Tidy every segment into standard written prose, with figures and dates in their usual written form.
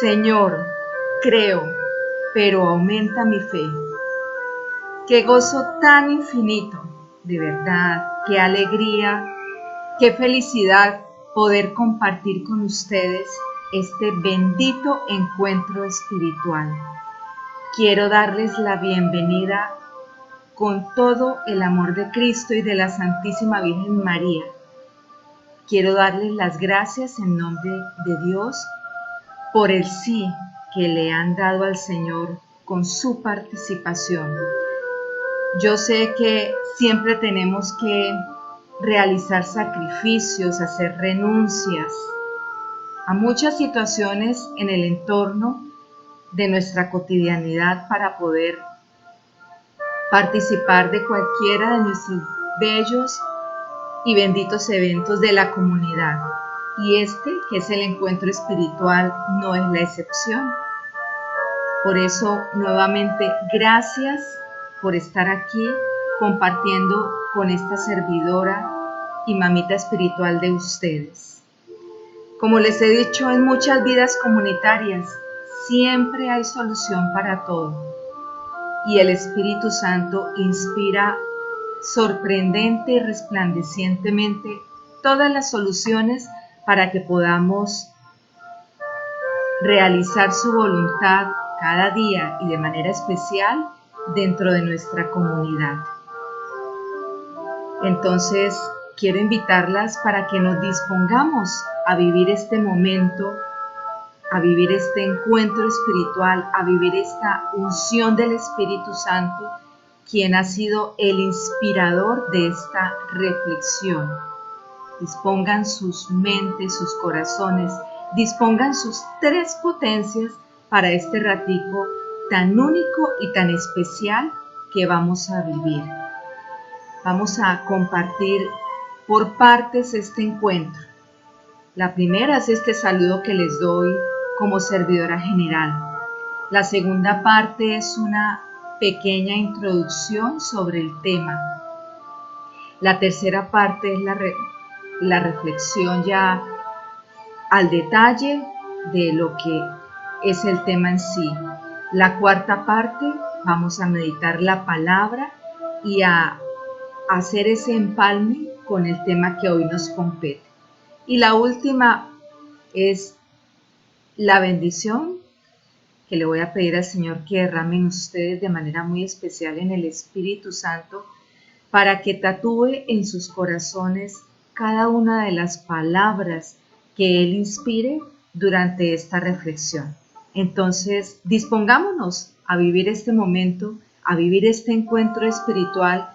Señor, creo, pero aumenta mi fe. Qué gozo tan infinito, de verdad, qué alegría, qué felicidad poder compartir con ustedes este bendito encuentro espiritual. Quiero darles la bienvenida con todo el amor de Cristo y de la Santísima Virgen María. Quiero darles las gracias en nombre de Dios por el sí que le han dado al Señor con su participación. Yo sé que siempre tenemos que realizar sacrificios, hacer renuncias a muchas situaciones en el entorno de nuestra cotidianidad para poder participar de cualquiera de nuestros bellos y benditos eventos de la comunidad. Y este, que es el encuentro espiritual, no es la excepción. Por eso, nuevamente, gracias por estar aquí compartiendo con esta servidora y mamita espiritual de ustedes. Como les he dicho, en muchas vidas comunitarias siempre hay solución para todo. Y el Espíritu Santo inspira sorprendente y resplandecientemente todas las soluciones para que podamos realizar su voluntad cada día y de manera especial dentro de nuestra comunidad. Entonces, quiero invitarlas para que nos dispongamos a vivir este momento, a vivir este encuentro espiritual, a vivir esta unción del Espíritu Santo, quien ha sido el inspirador de esta reflexión. Dispongan sus mentes, sus corazones, dispongan sus tres potencias para este ratico tan único y tan especial que vamos a vivir. Vamos a compartir por partes este encuentro. La primera es este saludo que les doy como servidora general. La segunda parte es una pequeña introducción sobre el tema. La tercera parte es la reflexión ya al detalle de lo que es el tema en sí. La cuarta parte, vamos a meditar la palabra y a hacer ese empalme con el tema que hoy nos compete. Y la última es la bendición que le voy a pedir al Señor que derramen ustedes de manera muy especial en el Espíritu Santo para que tatúe en sus corazones cada una de las palabras que Él inspire durante esta reflexión. Entonces, dispongámonos a vivir este momento, a vivir este encuentro espiritual,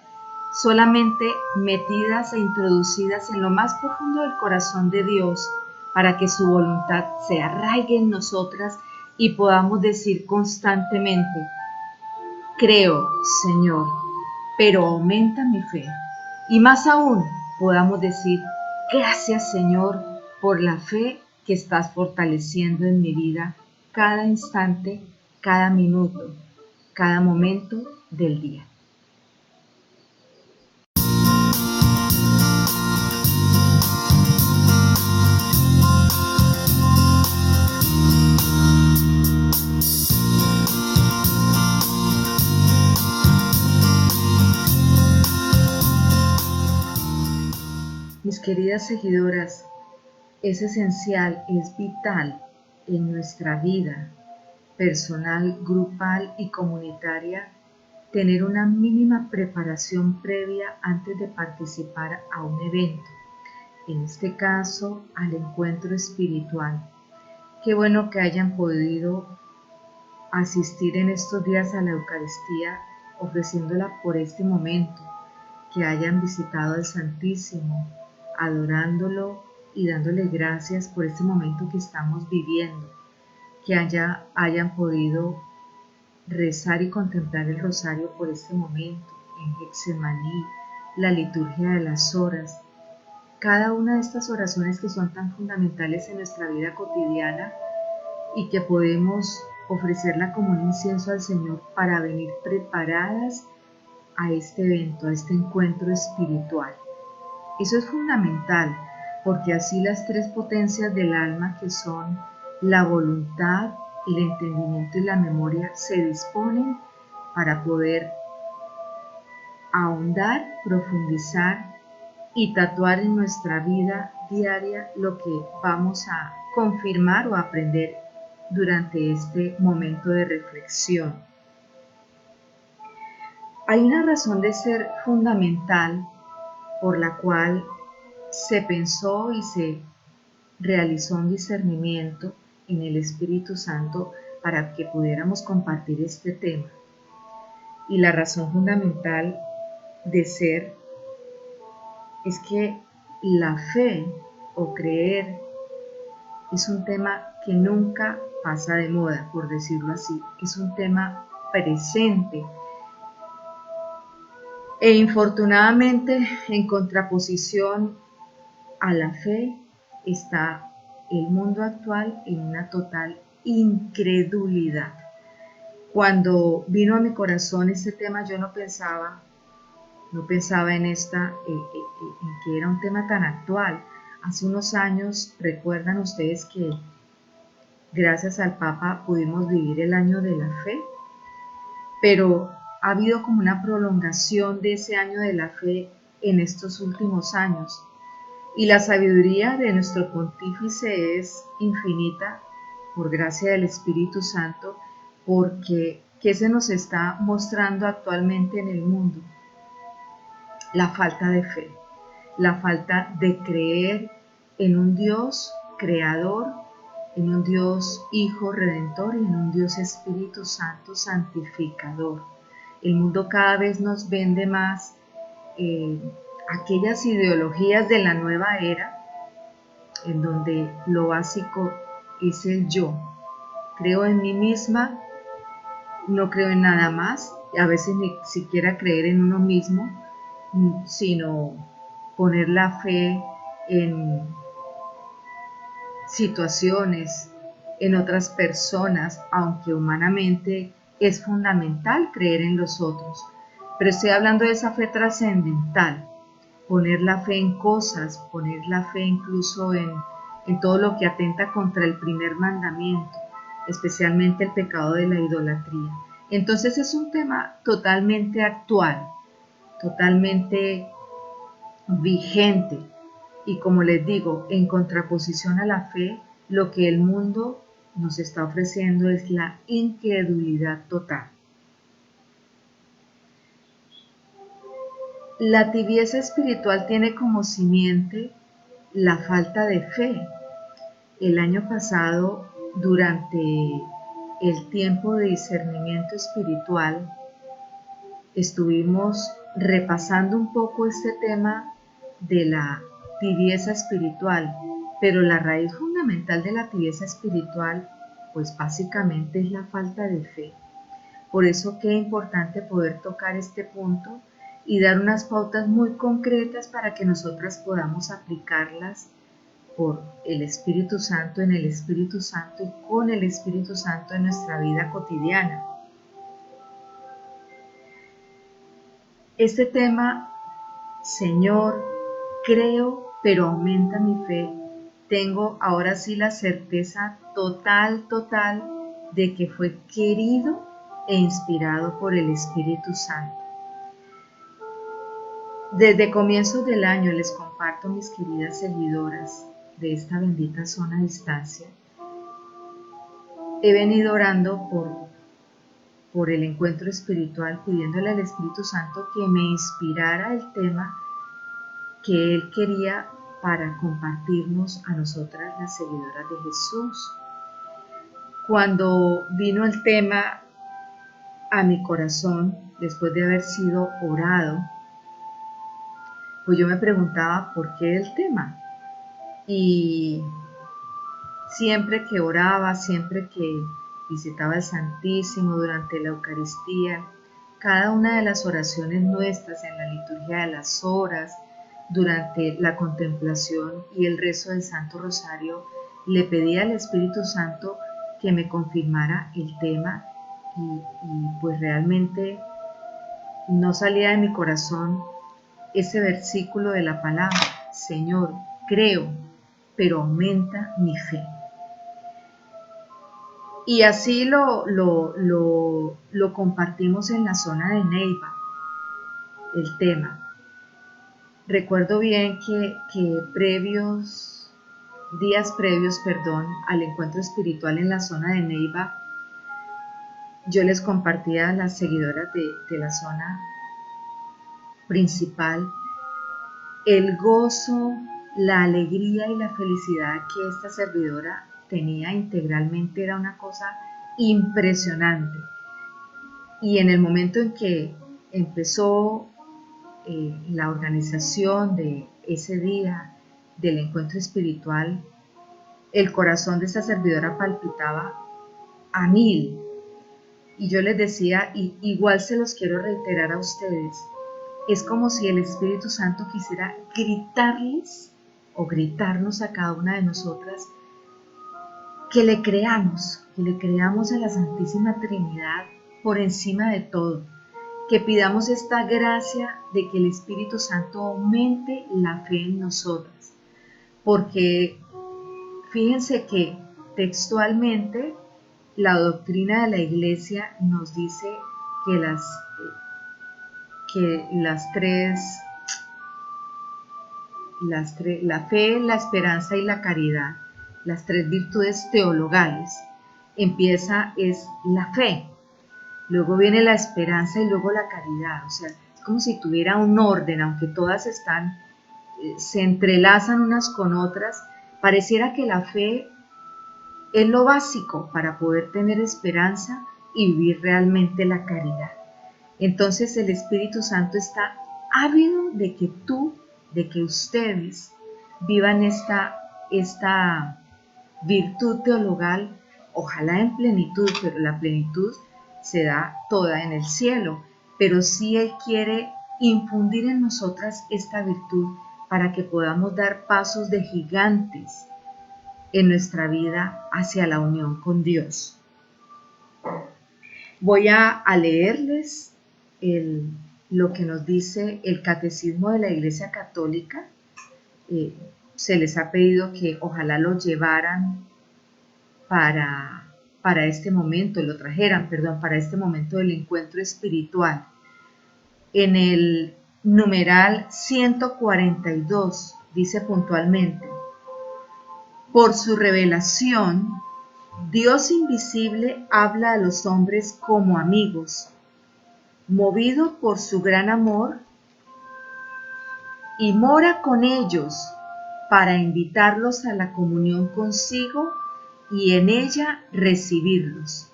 solamente metidas e introducidas en lo más profundo del corazón de Dios, para que su voluntad se arraigue en nosotras y podamos decir constantemente: creo, Señor, pero aumenta mi fe. Y más aún, podamos decir: gracias, Señor, por la fe que estás fortaleciendo en mi vida cada instante, cada minuto, cada momento del día. Mis queridas seguidoras, es esencial, es vital en nuestra vida personal, grupal y comunitaria tener una mínima preparación previa antes de participar a un evento, en este caso al encuentro espiritual. Qué bueno que hayan podido asistir en estos días a la Eucaristía ofreciéndola por este momento, que hayan visitado al Santísimo, adorándolo y dándole gracias por este momento que estamos viviendo, que hayan podido rezar y contemplar el rosario por este momento, en Getsemaní, la liturgia de las horas, cada una de estas oraciones que son tan fundamentales en nuestra vida cotidiana y que podemos ofrecerla como un incienso al Señor para venir preparadas a este evento, a este encuentro espiritual. Eso es fundamental, porque así las tres potencias del alma, que son la voluntad, el entendimiento y la memoria se disponen para poder ahondar, profundizar y tatuar en nuestra vida diaria lo que vamos a confirmar o aprender durante este momento de reflexión. Hay una razón de ser fundamental por la cual se pensó y se realizó un discernimiento en el Espíritu Santo para que pudiéramos compartir este tema. Y la razón fundamental de ser es que la fe o creer es un tema que nunca pasa de moda, por decirlo así. Es un tema presente. E infortunadamente, en contraposición a la fe, está el mundo actual en una total incredulidad. Cuando vino a mi corazón este tema, yo no pensaba en que era un tema tan actual. Hace unos años, recuerdan ustedes que gracias al Papa pudimos vivir el año de la fe, pero ha habido como una prolongación de ese año de la fe en estos últimos años. Y la sabiduría de nuestro pontífice es infinita por gracia del Espíritu Santo, porque ¿qué se nos está mostrando actualmente en el mundo? La falta de fe, la falta de creer en un Dios creador, en un Dios Hijo Redentor y en un Dios Espíritu Santo santificador. El mundo cada vez nos vende más aquellas ideologías de la nueva era, en donde lo básico es el yo. Creo en mí misma, no creo en nada más, a veces ni siquiera creer en uno mismo, sino poner la fe en situaciones, en otras personas, aunque humanamente es fundamental creer en los otros. Pero estoy hablando de esa fe trascendental, poner la fe en cosas, poner la fe incluso en todo lo que atenta contra el primer mandamiento, especialmente el pecado de la idolatría. Entonces es un tema totalmente actual, totalmente vigente, y como les digo, en contraposición a la fe, lo que el mundo nos está ofreciendo es la incredulidad total. La tibieza espiritual tiene como simiente la falta de fe. El año pasado, durante el tiempo de discernimiento espiritual, estuvimos repasando un poco este tema de la tibieza espiritual, pero la raíz fundamental de la tibieza espiritual, pues básicamente es la falta de fe. Por eso qué importante poder tocar este punto y dar unas pautas muy concretas para que nosotras podamos aplicarlas por el Espíritu Santo, en el Espíritu Santo y con el Espíritu Santo en nuestra vida cotidiana. Este tema, Señor, creo, pero aumenta mi fe. Tengo ahora sí la certeza total de que fue querido e inspirado por el Espíritu Santo. Desde comienzos del año les comparto, mis queridas seguidoras de esta bendita zona a distancia, he venido orando por el encuentro espiritual, pidiéndole al Espíritu Santo que me inspirara el tema que Él quería para compartirnos a nosotras, las seguidoras de Jesús. Cuando vino el tema a mi corazón, después de haber sido orado, pues yo me preguntaba por qué el tema. Y siempre que oraba, siempre que visitaba el Santísimo durante la Eucaristía, cada una de las oraciones nuestras en la liturgia de las horas, durante la contemplación y el rezo del Santo Rosario, le pedía al Espíritu Santo que me confirmara el tema y pues realmente no salía de mi corazón ese versículo de la palabra: Señor, creo, pero aumenta mi fe. Y así lo compartimos en la zona de Neiva, el tema. Recuerdo bien que días previos, al encuentro espiritual en la zona de Neiva, yo les compartía a las seguidoras de la zona principal el gozo, la alegría y la felicidad que esta servidora tenía integralmente. Era una cosa impresionante. Y en el momento en que empezó la organización de ese día del encuentro espiritual, el corazón de esta servidora palpitaba a 1000. Y yo les decía, y igual se los quiero reiterar a ustedes, es como si el Espíritu Santo quisiera gritarles o gritarnos a cada una de nosotras que le creamos a la Santísima Trinidad por encima de todo, que pidamos esta gracia de que el Espíritu Santo aumente la fe en nosotras, porque fíjense que textualmente la doctrina de la Iglesia nos dice que la fe, la esperanza y la caridad, las tres virtudes teologales, es la fe, luego viene la esperanza y luego la caridad. O sea, es como si tuviera un orden, aunque todas se entrelazan unas con otras. Pareciera que la fe es lo básico para poder tener esperanza y vivir realmente la caridad. Entonces el Espíritu Santo está ávido de que ustedes vivan esta virtud teologal, ojalá en plenitud, pero la plenitud se da toda en el cielo. Pero sí Él quiere infundir en nosotras esta virtud para que podamos dar pasos de gigantes en nuestra vida hacia la unión con Dios. Voy a leerles lo que nos dice el Catecismo de la Iglesia Católica. Se les ha pedido que ojalá lo llevaran para este momento, para este momento del encuentro espiritual. En el numeral 142 dice puntualmente: por su revelación, Dios invisible habla a los hombres como amigos, movido por su gran amor, y mora con ellos para invitarlos a la comunión consigo y en ella recibirlos.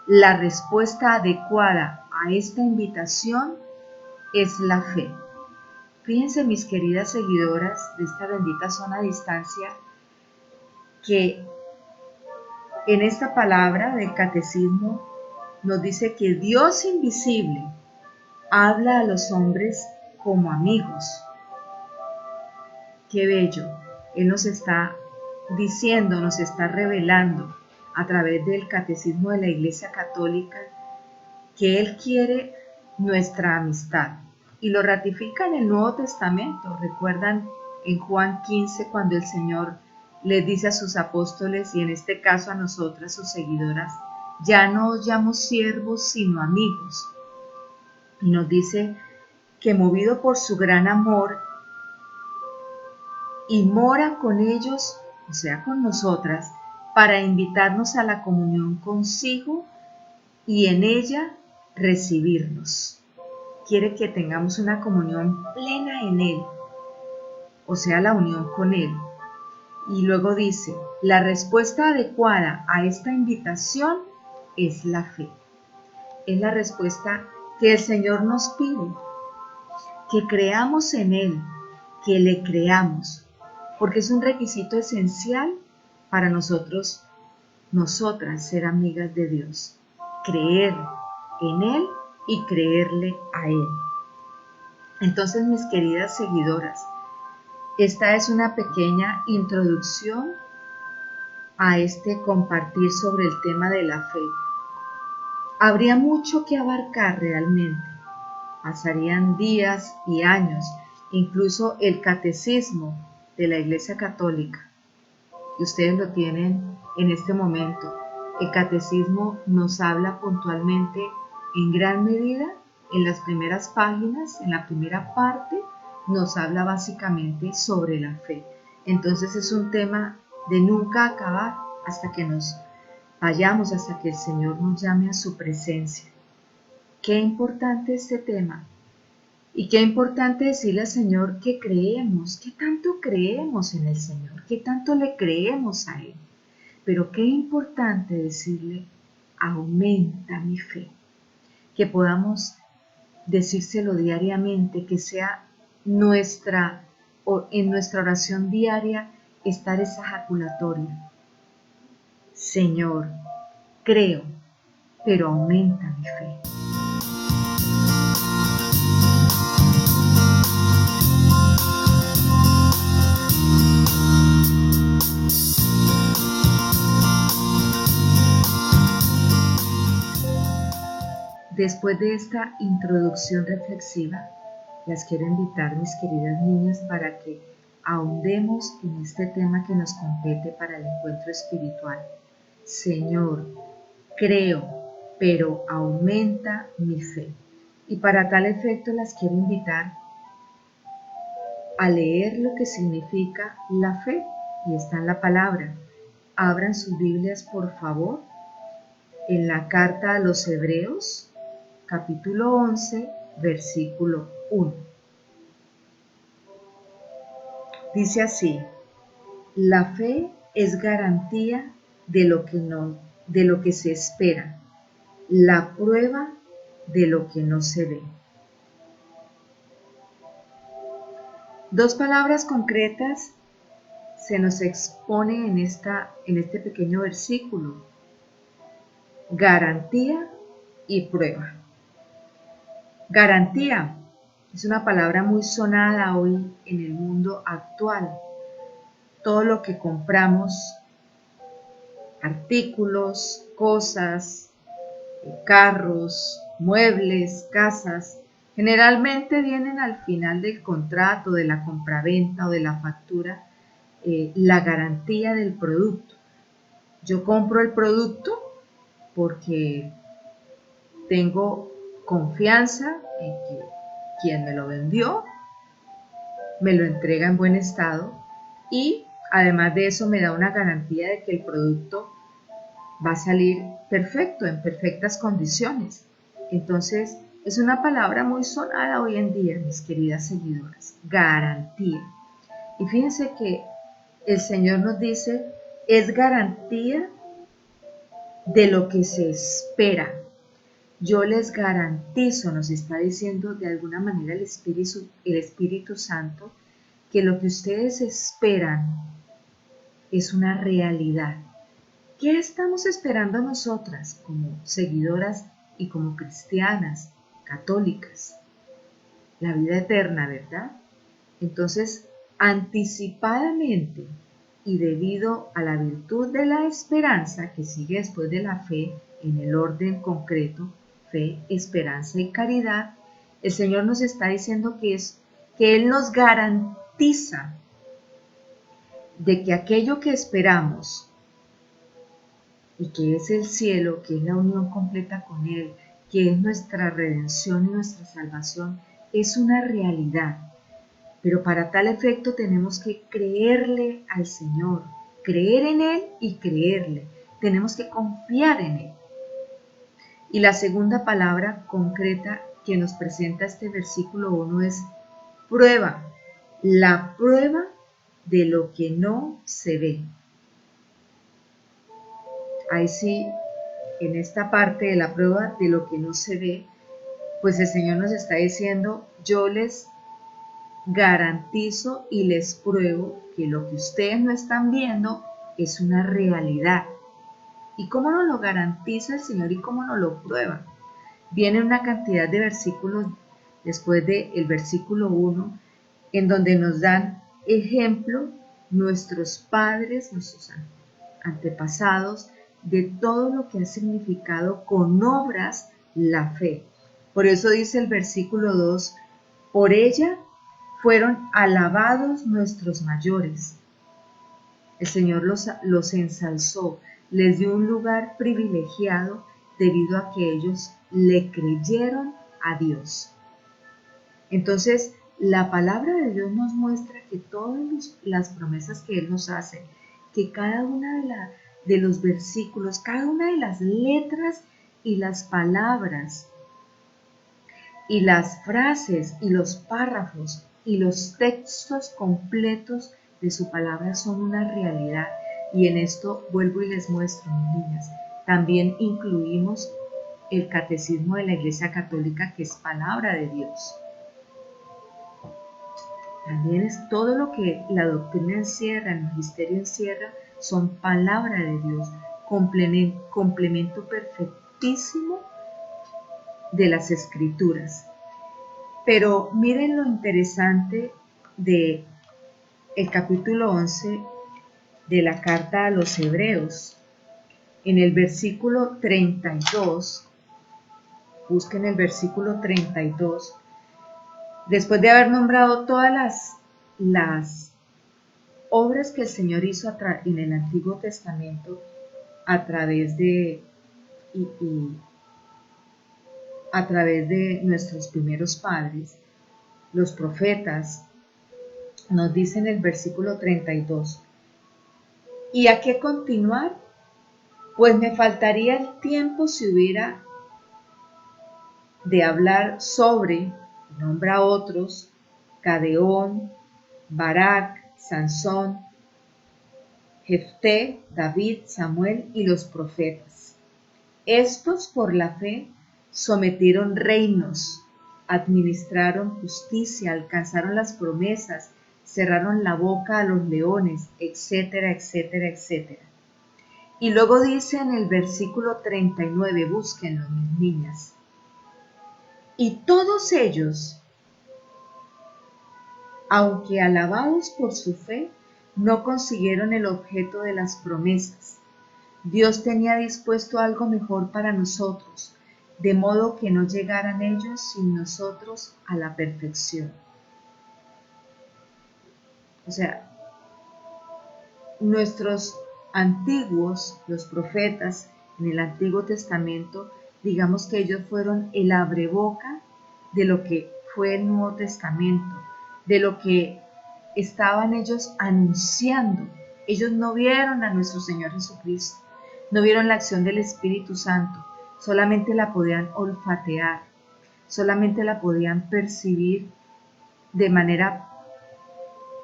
La respuesta adecuada a esta invitación es la fe. Fíjense, mis queridas seguidoras de esta bendita zona a distancia, que en esta palabra del catecismo nos dice que Dios invisible habla a los hombres como amigos. Qué bello. Él nos está diciendo, nos está revelando a través del catecismo de la Iglesia Católica que Él quiere nuestra amistad. Y lo ratifica en el Nuevo Testamento. ¿Recuerdan en Juan 15 cuando el Señor les dice a sus apóstoles, y en este caso a nosotras, sus seguidoras: ya no os llamo siervos sino amigos? Y nos dice que movido por su gran amor y mora con ellos, o sea con nosotras, para invitarnos a la comunión consigo y en ella recibirnos. Quiere que tengamos una comunión plena en Él, o sea, la unión con Él. Y luego dice, la respuesta adecuada a esta invitación es la fe. Es la respuesta que el Señor nos pide, que creamos en Él, que le creamos, porque es un requisito esencial para nosotras ser amigas de Dios, creer en Él y creerle a Él. Entonces, mis queridas seguidoras, esta es una pequeña introducción a este compartir sobre el tema de la fe. Habría mucho que abarcar realmente. Pasarían días y años, incluso el catecismo de la Iglesia Católica, y ustedes lo tienen en este momento, El catecismo nos habla puntualmente, en gran medida, en las primeras páginas, en la primera parte, nos habla básicamente sobre la fe. Entonces es un tema de nunca acabar hasta que nos vayamos, hasta que el Señor nos llame a su presencia. Qué importante este tema. Y qué importante decirle al Señor que creemos, qué tanto creemos en el Señor, qué tanto le creemos a Él. Pero qué importante decirle, aumenta mi fe. Que podamos decírselo diariamente, que sea en nuestra oración diaria estar esa ejaculatoria. Señor, creo, pero aumenta mi fe. Después de esta introducción reflexiva, las quiero invitar, mis queridas niñas, para que ahondemos en este tema que nos compete para el encuentro espiritual. Señor, creo, pero aumenta mi fe. Y para tal efecto las quiero invitar a leer lo que significa la fe, y está en la palabra. Abran sus Biblias, por favor, en la carta a los Hebreos, capítulo 11, versículo 1. Dice así: la fe es garantía de lo que se espera, la prueba de lo que no se ve. Dos palabras concretas se nos expone en este pequeño versículo: garantía y prueba. Garantía es una palabra muy sonada hoy en el mundo actual. Todo lo que compramos, artículos, cosas, carros, muebles, casas, generalmente vienen al final del contrato, de la compraventa o de la factura, la garantía del producto. Yo compro el producto porque tengo confianza en que quien me lo vendió me lo entrega en buen estado, y además de eso me da una garantía de que el producto va a salir perfecto, en perfectas condiciones. Entonces, es una palabra muy sonada hoy en día, mis queridas seguidoras, garantía. Y fíjense que el Señor nos dice, es garantía de lo que se espera. Yo les garantizo, nos está diciendo de alguna manera el Espíritu Santo, que lo que ustedes esperan es una realidad. ¿Qué estamos esperando nosotras como seguidoras y como cristianas, católicas? La vida eterna, ¿verdad? Entonces, anticipadamente y debido a la virtud de la esperanza que sigue después de la fe en el orden concreto, fe, esperanza y caridad, el Señor nos está diciendo que Él nos garantiza de que aquello que esperamos, y que es el cielo, que es la unión completa con Él, que es nuestra redención y nuestra salvación, es una realidad. Pero para tal efecto tenemos que creerle al Señor, creer en Él y creerle. Tenemos que confiar en Él. Y la segunda palabra concreta que nos presenta este versículo 1 es prueba, la prueba de lo que no se ve. Ahí sí, en esta parte de la prueba de lo que no se ve, pues el Señor nos está diciendo, yo les garantizo y les pruebo que lo que ustedes no están viendo es una realidad. ¿Y cómo nos lo garantiza el Señor y cómo nos lo prueba? Viene una cantidad de versículos después del versículo 1, en donde nos dan ejemplo nuestros padres, nuestros antepasados, de todo lo que ha significado con obras la fe. Por eso dice el versículo 2, por ella fueron alabados nuestros mayores. El Señor los ensalzó, les dio un lugar privilegiado debido a que ellos le creyeron a Dios. Entonces, la palabra de Dios nos muestra que todas las promesas que Él nos hace, que cada una de los versículos, cada una de las letras y las palabras y las frases y los párrafos y los textos completos de su palabra son una realidad. Y en esto vuelvo y les muestro, niñas, también incluimos el catecismo de la Iglesia Católica, que es palabra de Dios. También es todo lo que la doctrina encierra, el magisterio encierra, son palabra de Dios, complemento perfectísimo de las Escrituras. Pero miren lo interesante de el capítulo 11 de la carta a los Hebreos. En el versículo 32, busquen el versículo 32, después de haber nombrado todas las obras que el Señor hizo en el Antiguo Testamento a través de a través de nuestros primeros padres, los profetas, nos dice en el versículo 32, ¿y a qué continuar? Pues me faltaría el tiempo si hubiera de hablar sobre, nombra a otros, Cadeón, Barak, Sansón, Jefté, David, Samuel y los profetas. Estos por la fe sometieron reinos, administraron justicia, alcanzaron las promesas, cerraron la boca a los leones, etcétera, etcétera, etcétera. Y luego dice en el versículo 39, búsquenlo, mis niñas, y todos ellos, aunque alabados por su fe, no consiguieron el objeto de las promesas. Dios tenía dispuesto algo mejor para nosotros, de modo que no llegaran ellos sin nosotros a la perfección. O sea, nuestros antiguos, los profetas en el Antiguo Testamento, digamos que ellos fueron el abreboca de lo que fue el Nuevo Testamento, de lo que estaban ellos anunciando. Ellos no vieron a nuestro Señor Jesucristo, no vieron la acción del Espíritu Santo, solamente la podían olfatear, solamente la podían percibir de manera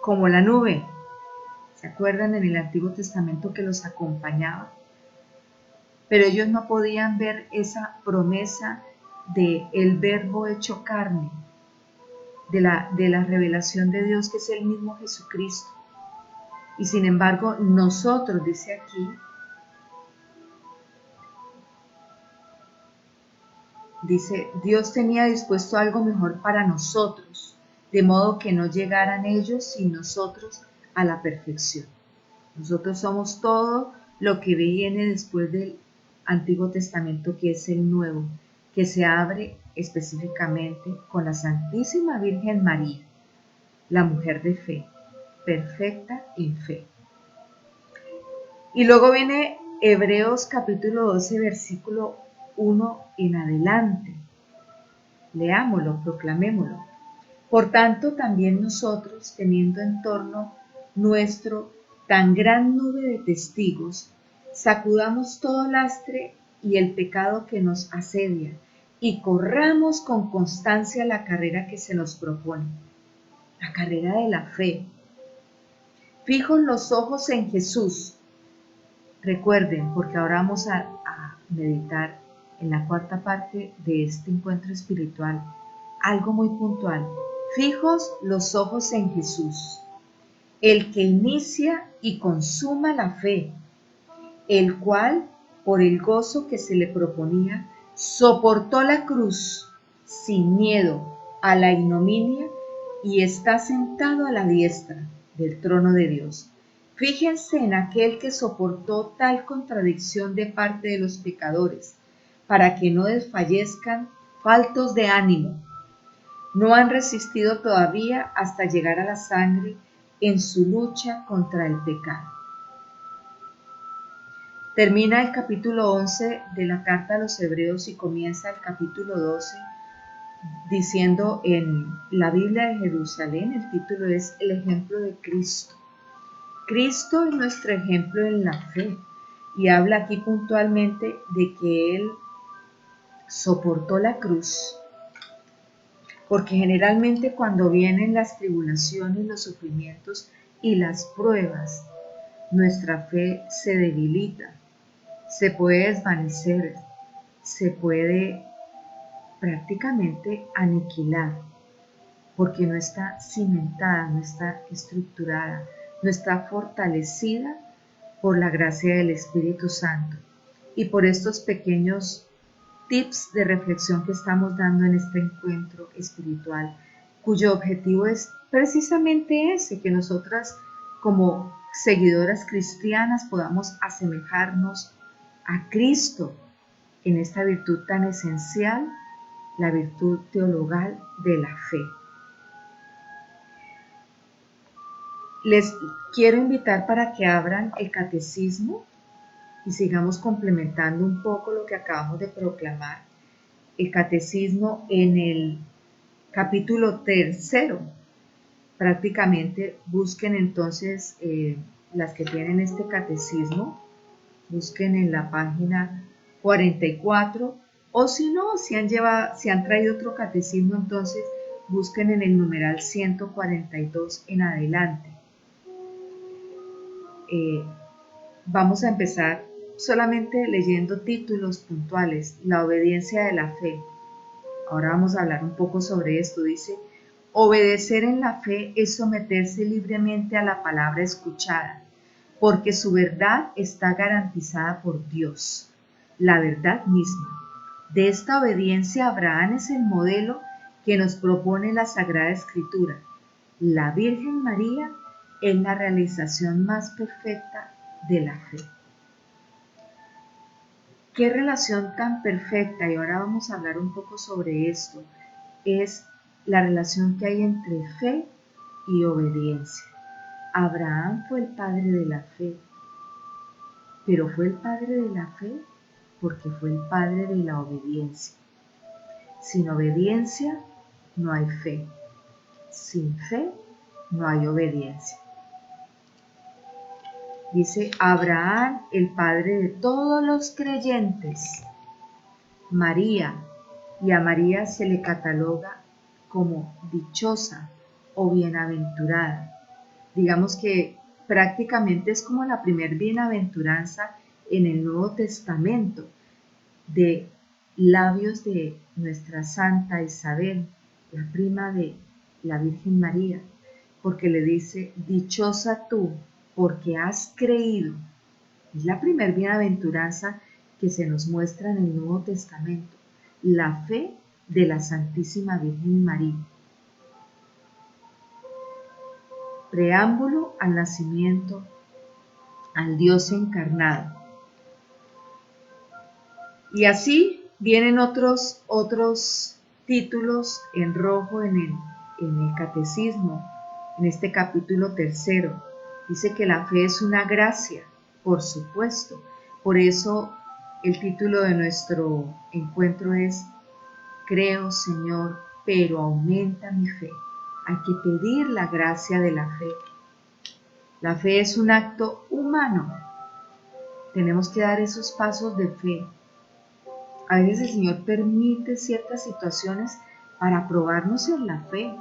como la nube. ¿Se acuerdan en el Antiguo Testamento que los acompañaba? Pero ellos no podían ver esa promesa de el Verbo hecho carne, de la revelación de Dios, que es el mismo Jesucristo. Y sin embargo, nosotros, dice aquí, dice, Dios tenía dispuesto algo mejor para nosotros, de modo que no llegaran ellos sin nosotros a la perfección. Nosotros somos todo lo que viene después del Antiguo Testamento, que es el Nuevo, que se abre específicamente con la Santísima Virgen María, la mujer de fe, perfecta en fe. Y luego viene Hebreos capítulo 12, versículo 1 en adelante. Leámoslo, proclamémoslo. Por tanto, también nosotros, teniendo en torno nuestro tan gran nube de testigos, sacudamos todo lastre y el pecado que nos asedia, y corramos con constancia la carrera que se nos propone, la carrera de la fe. Fijos los ojos en Jesús. Recuerden, porque ahora vamos a meditar en la cuarta parte de este encuentro espiritual, algo muy puntual. Fijos los ojos en Jesús, el que inicia y consuma la fe, el cual, por el gozo que se le proponía, soportó la cruz sin miedo a la ignominia y está sentado a la diestra del trono de Dios. Fíjense en aquel que soportó tal contradicción de parte de los pecadores, para que no desfallezcan faltos de ánimo. No han resistido todavía hasta llegar a la sangre en su lucha contra el pecado. Termina el capítulo 11 de la carta a los Hebreos y comienza el capítulo 12 diciendo en la Biblia de Jerusalén, el título es El ejemplo de Cristo. Cristo es nuestro ejemplo en la fe y habla aquí puntualmente de que Él soportó la cruz, porque generalmente cuando vienen las tribulaciones, los sufrimientos y las pruebas, nuestra fe se debilita, se puede desvanecer, se puede prácticamente aniquilar, porque no está cimentada, no está estructurada, no está fortalecida por la gracia del Espíritu Santo y por estos pequeños tips de reflexión que estamos dando en este encuentro espiritual, cuyo objetivo es precisamente ese, que nosotras como seguidoras cristianas podamos asemejarnos a Cristo en esta virtud tan esencial, la virtud teologal de la fe. Les quiero invitar para que abran el catecismo y sigamos complementando un poco lo que acabamos de proclamar. El catecismo en el capítulo 3, prácticamente busquen entonces las que tienen este catecismo, busquen en la página 44, o si no, si han traído otro catecismo, entonces busquen en el numeral 142 en adelante. Vamos a empezar solamente leyendo títulos puntuales. La obediencia de la fe. Ahora vamos a hablar un poco sobre esto. Dice, obedecer en la fe es someterse libremente a la palabra escuchada, porque su verdad está garantizada por Dios, la verdad misma. De esta obediencia, Abraham es el modelo que nos propone la Sagrada Escritura. La Virgen María es la realización más perfecta de la fe. ¿Qué relación tan perfecta? Y ahora vamos a hablar un poco sobre esto. Es la relación que hay entre fe y obediencia. Abraham fue el padre de la fe, pero fue el padre de la fe porque fue el padre de la obediencia. Sin obediencia no hay fe. Sin fe no hay obediencia. Dice Abraham, el padre de todos los creyentes. María, y a María se le cataloga como dichosa o bienaventurada. Digamos que prácticamente es como la primer bienaventuranza en el Nuevo Testamento, de labios de nuestra Santa Isabel, la prima de la Virgen María, porque le dice, dichosa tú, porque has creído. Es la primer bienaventuranza que se nos muestra en el Nuevo Testamento, la fe de la Santísima Virgen María. Preámbulo al nacimiento, al Dios encarnado. Y así vienen otros títulos en rojo en el catecismo, en este capítulo 3. Dice que la fe es una gracia, por supuesto. Por eso el título de nuestro encuentro es Creo, Señor, pero aumenta mi fe. Hay que pedir la gracia de la fe. La fe es un acto humano. Tenemos que dar esos pasos de fe. A veces el Señor permite ciertas situaciones para probarnos en la fe,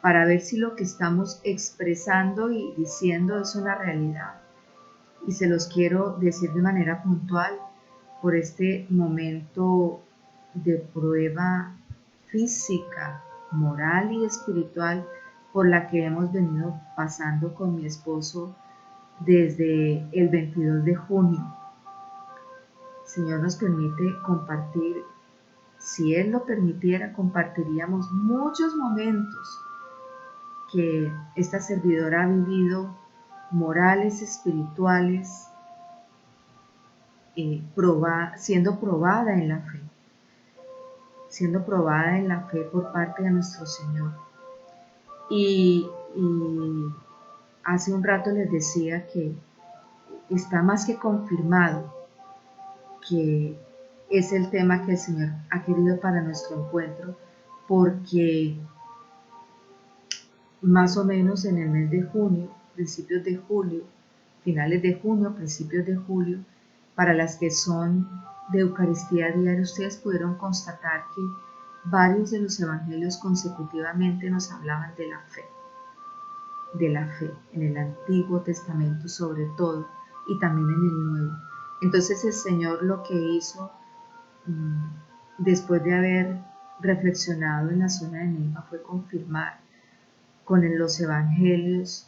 para ver si lo que estamos expresando y diciendo es una realidad. Y se los quiero decir de manera puntual por este momento de prueba física, moral y espiritual por la que hemos venido pasando con mi esposo desde el 22 de junio. El Señor nos permite compartir, si Él lo permitiera, compartiríamos muchos momentos que esta servidora ha vivido, morales, espirituales, siendo probada en la fe por parte de nuestro Señor. Y hace un rato les decía que está más que confirmado que es el tema que el Señor ha querido para nuestro encuentro, porque más o menos en el mes de junio, principios de julio, finales de junio, principios de julio, para las que son de Eucaristía diaria, ustedes pudieron constatar que varios de los evangelios consecutivamente nos hablaban de la fe, en el Antiguo Testamento sobre todo, y también en el Nuevo. Entonces el Señor lo que hizo, después de haber reflexionado en la zona de Neiva, fue confirmar con los evangelios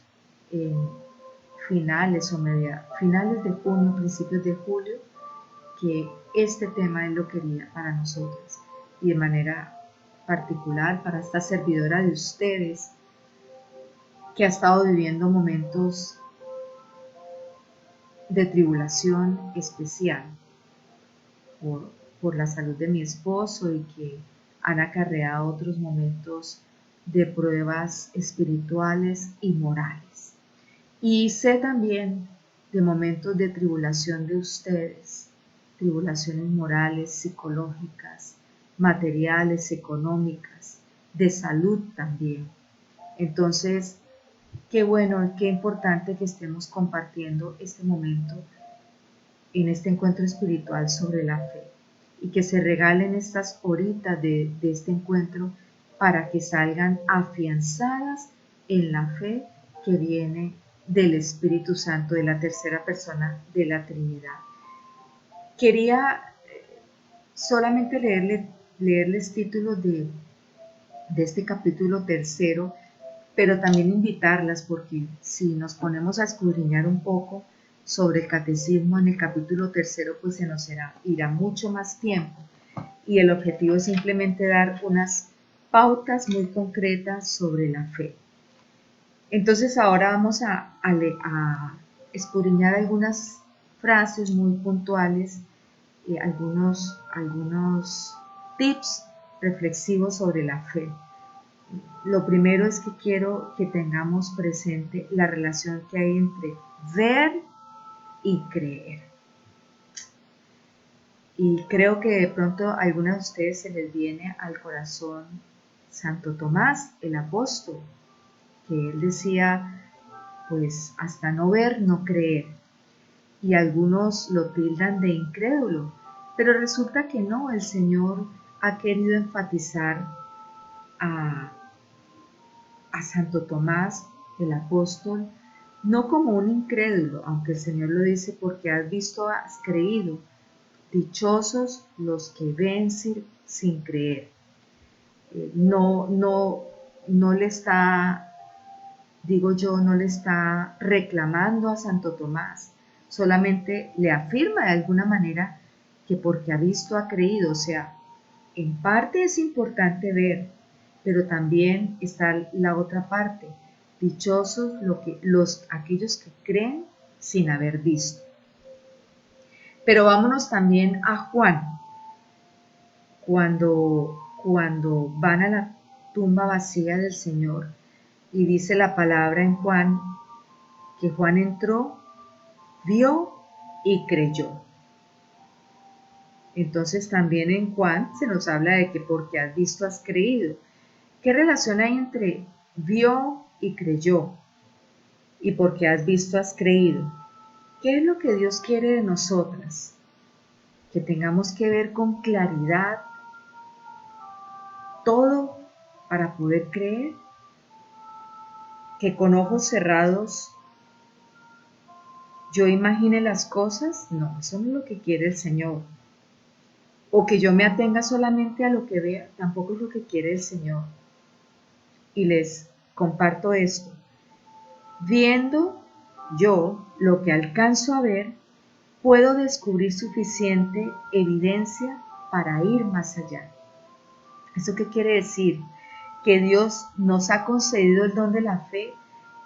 finales de junio, principios de julio, que este tema Él lo quería para nosotros, y de manera particular para esta servidora de ustedes que ha estado viviendo momentos de tribulación especial por la salud de mi esposo, y que han acarreado otros momentos de pruebas espirituales y morales. Y sé también de momentos de tribulación de ustedes, tribulaciones morales, psicológicas, materiales, económicas, de salud también. Entonces, qué bueno, qué importante que estemos compartiendo este momento en este encuentro espiritual sobre la fe, y que se regalen estas horitas de este encuentro para que salgan afianzadas en la fe que viene del Espíritu Santo, de la tercera persona de la Trinidad. Quería solamente leerles títulos de este capítulo tercero, pero también invitarlas, porque si nos ponemos a escudriñar un poco sobre el catecismo en el capítulo tercero, pues se nos irá mucho más tiempo, y el objetivo es simplemente dar unas pautas muy concretas sobre la fe. Entonces ahora vamos a escudriñar algunas frases muy puntuales, algunos tips reflexivos sobre la fe. Lo primero es que quiero que tengamos presente la relación que hay entre ver y creer. Y creo que de pronto a algunos de ustedes se les viene al corazón Santo Tomás, el apóstol, que él decía, pues hasta no ver, no creer. Y algunos lo tildan de incrédulo, pero resulta que no, el Señor ha querido enfatizar a Santo Tomás, el apóstol, no como un incrédulo, aunque el Señor lo dice, porque has visto, has creído. Dichosos los que ven sin creer. No le está, digo yo, no le está reclamando a Santo Tomás, solamente le afirma de alguna manera que porque ha visto, ha creído. O sea, en parte es importante ver, pero también está la otra parte. Dichosos aquellos que creen sin haber visto. Pero vámonos también a Juan. Cuando van a la tumba vacía del Señor, y dice la palabra en Juan, que Juan entró, vio y creyó. Entonces también en Juan se nos habla de que porque has visto, has creído. ¿Qué relación hay entre vio y creyó? Y porque has visto, has creído. ¿Qué es lo que Dios quiere de nosotras? Que tengamos que ver con claridad todo para poder creer. Que con ojos cerrados yo imagine las cosas. No, eso no es lo que quiere el Señor. O que yo me atenga solamente a lo que vea, tampoco es lo que quiere el Señor. Y les comparto esto. Viendo yo lo que alcanzo a ver, puedo descubrir suficiente evidencia para ir más allá. ¿Eso qué quiere decir? Que Dios nos ha concedido el don de la fe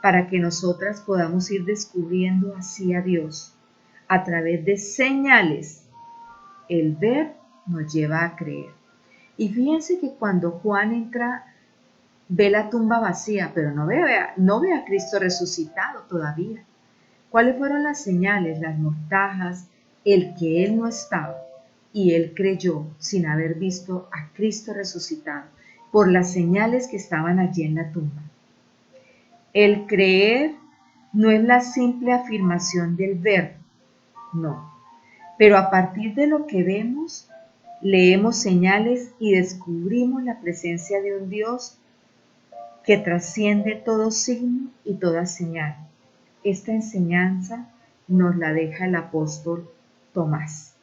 para que nosotras podamos ir descubriendo así a Dios a través de señales. El ver nos lleva a creer. Y fíjense que cuando Juan entra, ve la tumba vacía, pero no ve a Cristo resucitado todavía. ¿Cuáles fueron las señales, las mortajas? El que él no estaba y él creyó sin haber visto a Cristo resucitado por las señales que estaban allí en la tumba. El creer no es la simple afirmación del verbo, no. Pero a partir de lo que vemos, leemos señales y descubrimos la presencia de un Dios que trasciende todo signo y toda señal. Esta enseñanza nos la deja el apóstol Tomás.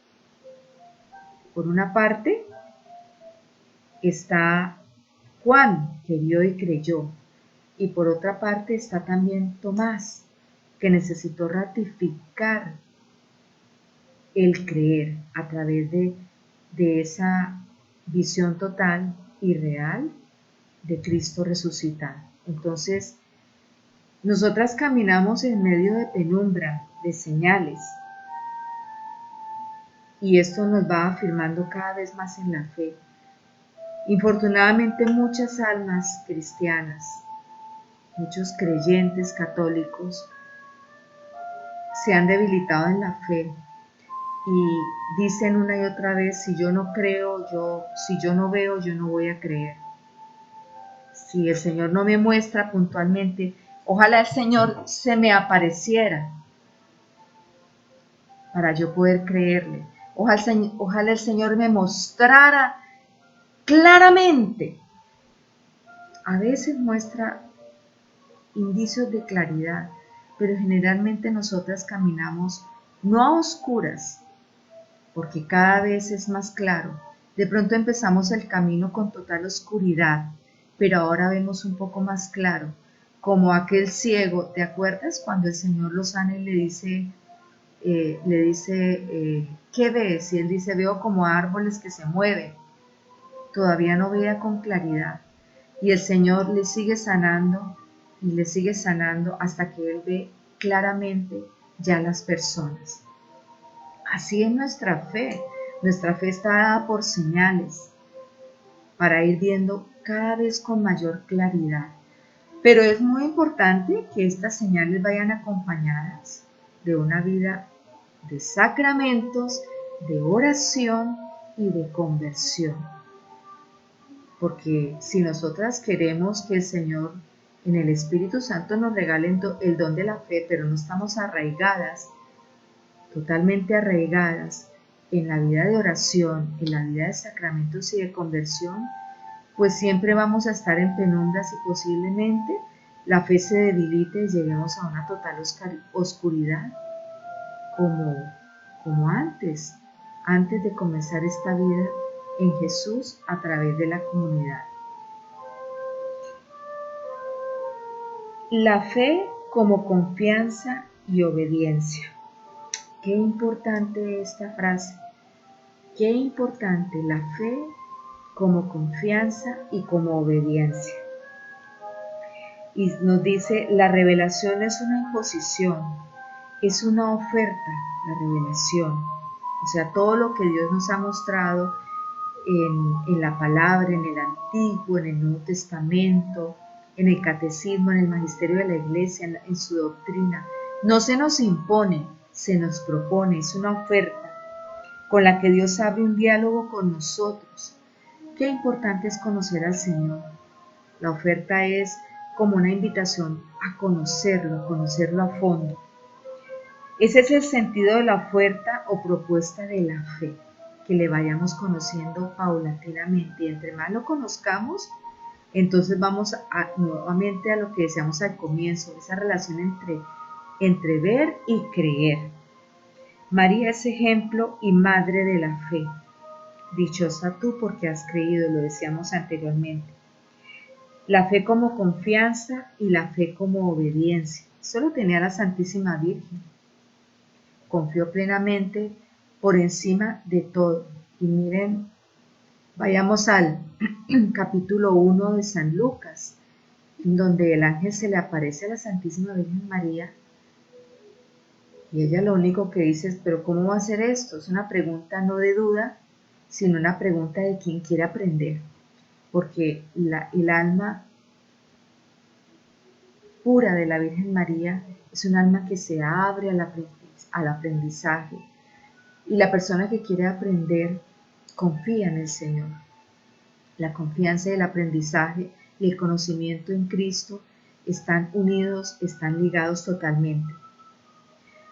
Por una parte está Juan, que vio y creyó, y por otra parte está también Tomás, que necesitó ratificar el creer a través de esa visión total y real de Cristo resucitado. Entonces, nosotras caminamos en medio de penumbra, de señales, y esto nos va afirmando cada vez más en la fe. Infortunadamente, muchas almas cristianas, muchos creyentes católicos, se han debilitado en la fe y dicen una y otra vez: si yo no creo, si yo no veo, yo no voy a creer. Si el Señor no me muestra puntualmente, ojalá el Señor se me apareciera para yo poder creerle. Ojalá el Señor me mostrara claramente. A veces muestra indicios de claridad, pero generalmente nosotras caminamos no a oscuras, porque cada vez es más claro. De pronto empezamos el camino con total oscuridad, pero ahora vemos un poco más claro, como aquel ciego. ¿Te acuerdas cuando el Señor lo sana y le dice, ¿qué ves? Y él dice: veo como árboles que se mueven. Todavía no veía con claridad, y el Señor le sigue sanando y le sigue sanando hasta que él ve claramente ya las personas. Así es nuestra fe. Nuestra fe está dada por señales para ir viendo cada vez con mayor claridad. Pero es muy importante que estas señales vayan acompañadas de una vida de sacramentos, de oración y de conversión. Porque si nosotras queremos que el Señor en el Espíritu Santo nos regale el don de la fe, pero no estamos arraigadas, totalmente arraigadas en la vida de oración, en la vida de sacramentos y de conversión, pues siempre vamos a estar en penumbras y posiblemente la fe se debilite y lleguemos a una total oscuridad, como antes de comenzar esta vida en Jesús a través de la comunidad. La fe como confianza y obediencia. Qué importante esta frase. Qué importante la fe como confianza y como obediencia. Y nos dice: la revelación es una imposición, es una oferta, la revelación. O sea, todo lo que Dios nos ha mostrado en la palabra, en el Antiguo, en el Nuevo Testamento, en el Catecismo, en el Magisterio de la Iglesia, en su doctrina, no se nos impone, se nos propone, es una oferta con la que Dios abre un diálogo con nosotros. Qué importante es conocer al Señor. La oferta es como una invitación a conocerlo a fondo. Ese es el sentido de la oferta o propuesta de la fe, que le vayamos conociendo paulatinamente. Y entre más lo conozcamos, entonces vamos nuevamente a lo que decíamos al comienzo, esa relación entre ver y creer. María es ejemplo y madre de la fe. Dichosa tú porque has creído, lo decíamos anteriormente. La fe como confianza y la fe como obediencia. Eso lo tenía la Santísima Virgen. Confió plenamente por encima de todo. Y miren, vayamos al capítulo 1 de San Lucas, donde el ángel se le aparece a la Santísima Virgen María. Y ella lo único que dice es: ¿pero cómo va a ser esto? Es una pregunta no de duda, sino una pregunta de quien quiere aprender. Porque el alma pura de la Virgen María Es un alma que se abre al aprendizaje. Y la persona que quiere aprender confía en el Señor. La confianza y el aprendizaje y el conocimiento en Cristo están unidos, están ligados totalmente.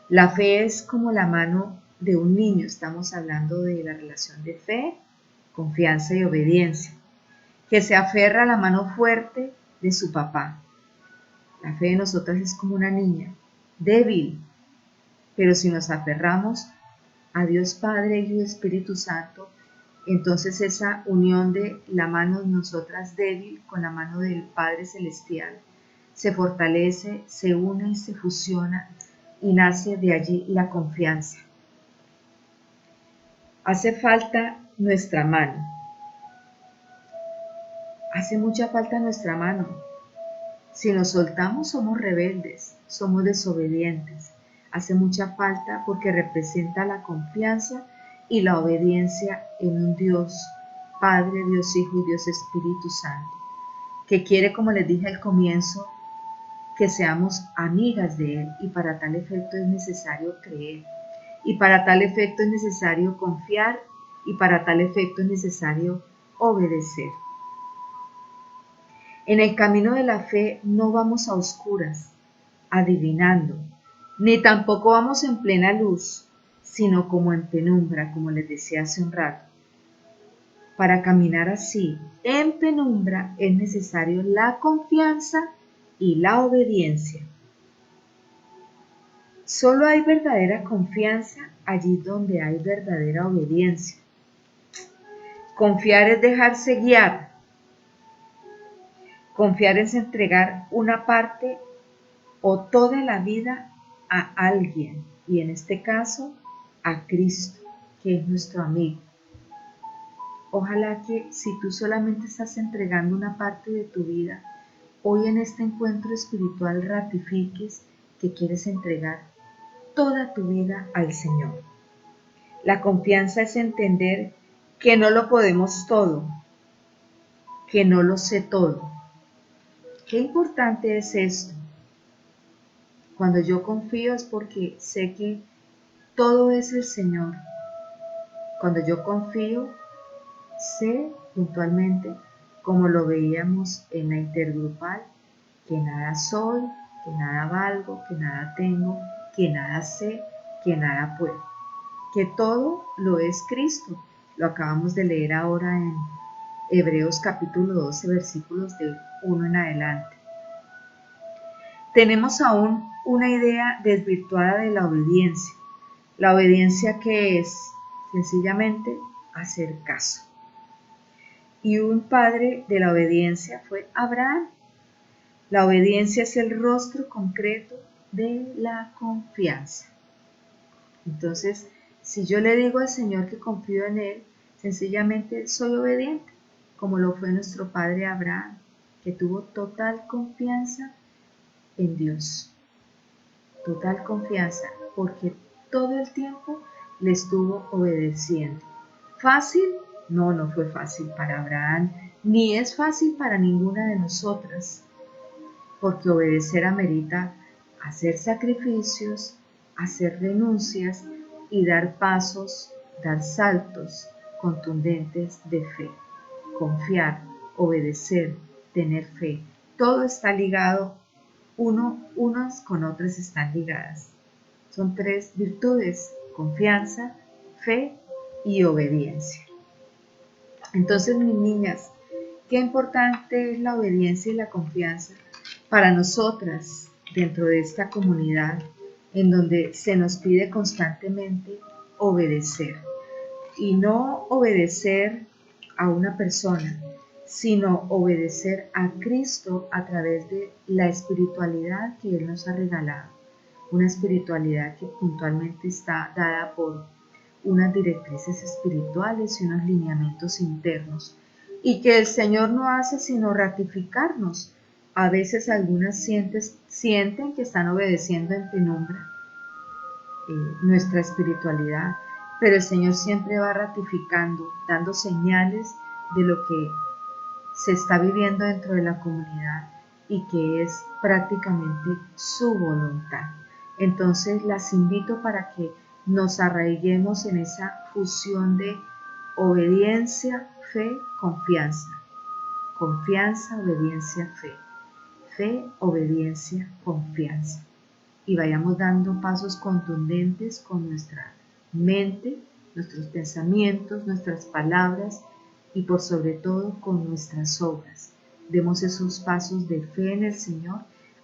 La fe es como la mano de un niño. Estamos hablando de la relación de fe, confianza y obediencia, que se aferra a la mano fuerte de su papá. La fe de nosotras es como una niña, débil, pero si nos aferramos a Dios Padre y Espíritu Santo, entonces esa unión de la mano de nosotras débil con la mano del Padre Celestial se fortalece, se une y se fusiona y nace de allí la confianza. Hace falta nuestra mano. Hace mucha falta nuestra mano. Si nos soltamos somos rebeldes, somos desobedientes. Hace mucha falta porque representa la confianza y la obediencia en un Dios, Padre, Dios Hijo y Dios Espíritu Santo, que quiere, como les dije al comienzo, que seamos amigas de Él, y para tal efecto es necesario creer, y para tal efecto es necesario confiar, y para tal efecto es necesario obedecer. En el camino de la fe no vamos a oscuras, adivinando, ni tampoco vamos en plena luz, sino como en penumbra, como les decía hace un rato. Para caminar así, en penumbra, es necesario la confianza y la obediencia. Solo hay verdadera confianza allí donde hay verdadera obediencia. Confiar es dejarse guiar. Confiar es entregar una parte o toda la vida a alguien, y en este caso a Cristo, que es nuestro amigo. Ojalá que si tú solamente estás entregando una parte de tu vida, hoy en este encuentro espiritual ratifiques que quieres entregar toda tu vida al Señor. La confianza es entender que no lo podemos todo, que no lo sé todo. Qué importante es esto. Cuando yo confío es porque sé que todo es el Señor. Cuando yo confío, sé puntualmente, como lo veíamos en la intergrupal, que nada soy, que nada valgo, que nada tengo, que nada sé, que nada puedo. Que todo lo es Cristo. Lo acabamos de leer ahora en Hebreos capítulo 12, versículos de 1 en adelante. Tenemos aún una idea desvirtuada de la obediencia. La obediencia, que es sencillamente hacer caso. Y un padre de la obediencia fue Abraham. La obediencia es el rostro concreto de la confianza. Entonces, si yo le digo al Señor que confío en Él, sencillamente soy obediente, como lo fue nuestro padre Abraham, que tuvo total confianza en Dios. Total confianza, porque todo el tiempo le estuvo obedeciendo. ¿Fácil? No, no fue fácil para Abraham, ni es fácil para ninguna de nosotras, porque obedecer amerita hacer sacrificios, hacer renuncias y dar pasos, dar saltos contundentes de fe. Confiar, obedecer, tener fe, todo está ligado, unas con otras están ligadas. Son tres virtudes: confianza, fe y obediencia. Entonces, mis niñas, qué importante es la obediencia y la confianza para nosotras dentro de esta comunidad en donde se nos pide constantemente obedecer. Y no obedecer a una persona, sino obedecer a Cristo a través de la espiritualidad que Él nos ha regalado. Una espiritualidad que puntualmente está dada por unas directrices espirituales y unos lineamientos internos, y que el Señor no hace sino ratificarnos. A veces algunas sienten que están obedeciendo en penumbra nuestra espiritualidad, pero el Señor siempre va ratificando, dando señales de lo que se está viviendo dentro de la comunidad, y que es prácticamente su voluntad. Entonces las invito para que nos arraiguemos en esa fusión de obediencia, fe, confianza. Confianza, obediencia, fe. Fe, obediencia, confianza. Y vayamos dando pasos contundentes con nuestra mente, nuestros pensamientos, nuestras palabras y por sobre todo con nuestras obras. Demos esos pasos de fe en el Señor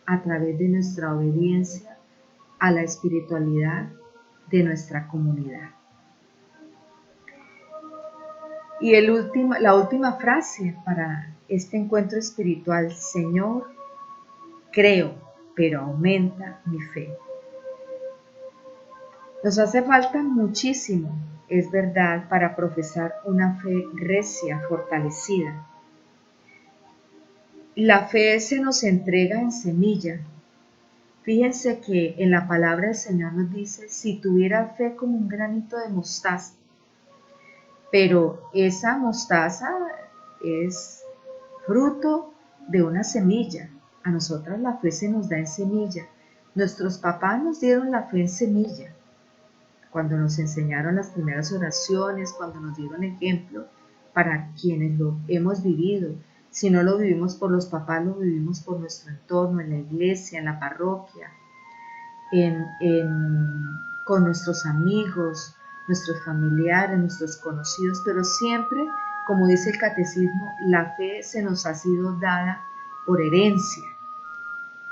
a través de nuestra obediencia a la espiritualidad de nuestra comunidad. Y la última frase para este encuentro espiritual: Señor, creo, pero aumenta mi fe. Nos hace falta muchísimo, es verdad, para profesar una fe recia, fortalecida. La fe se nos entrega en semilla. Fíjense que en la palabra del Señor nos dice: si tuviera fe como un granito de mostaza. Pero esa mostaza es fruto de una semilla. A nosotras la fe se nos da en semilla. Nuestros papás nos dieron la fe en semilla. Cuando nos enseñaron las primeras oraciones, cuando nos dieron ejemplo para quienes lo hemos vivido. Si no lo vivimos por los papás, lo vivimos por nuestro entorno, en la iglesia, en la parroquia, con nuestros amigos, nuestros familiares, nuestros conocidos, pero siempre, como dice el catecismo, la fe se nos ha sido dada por herencia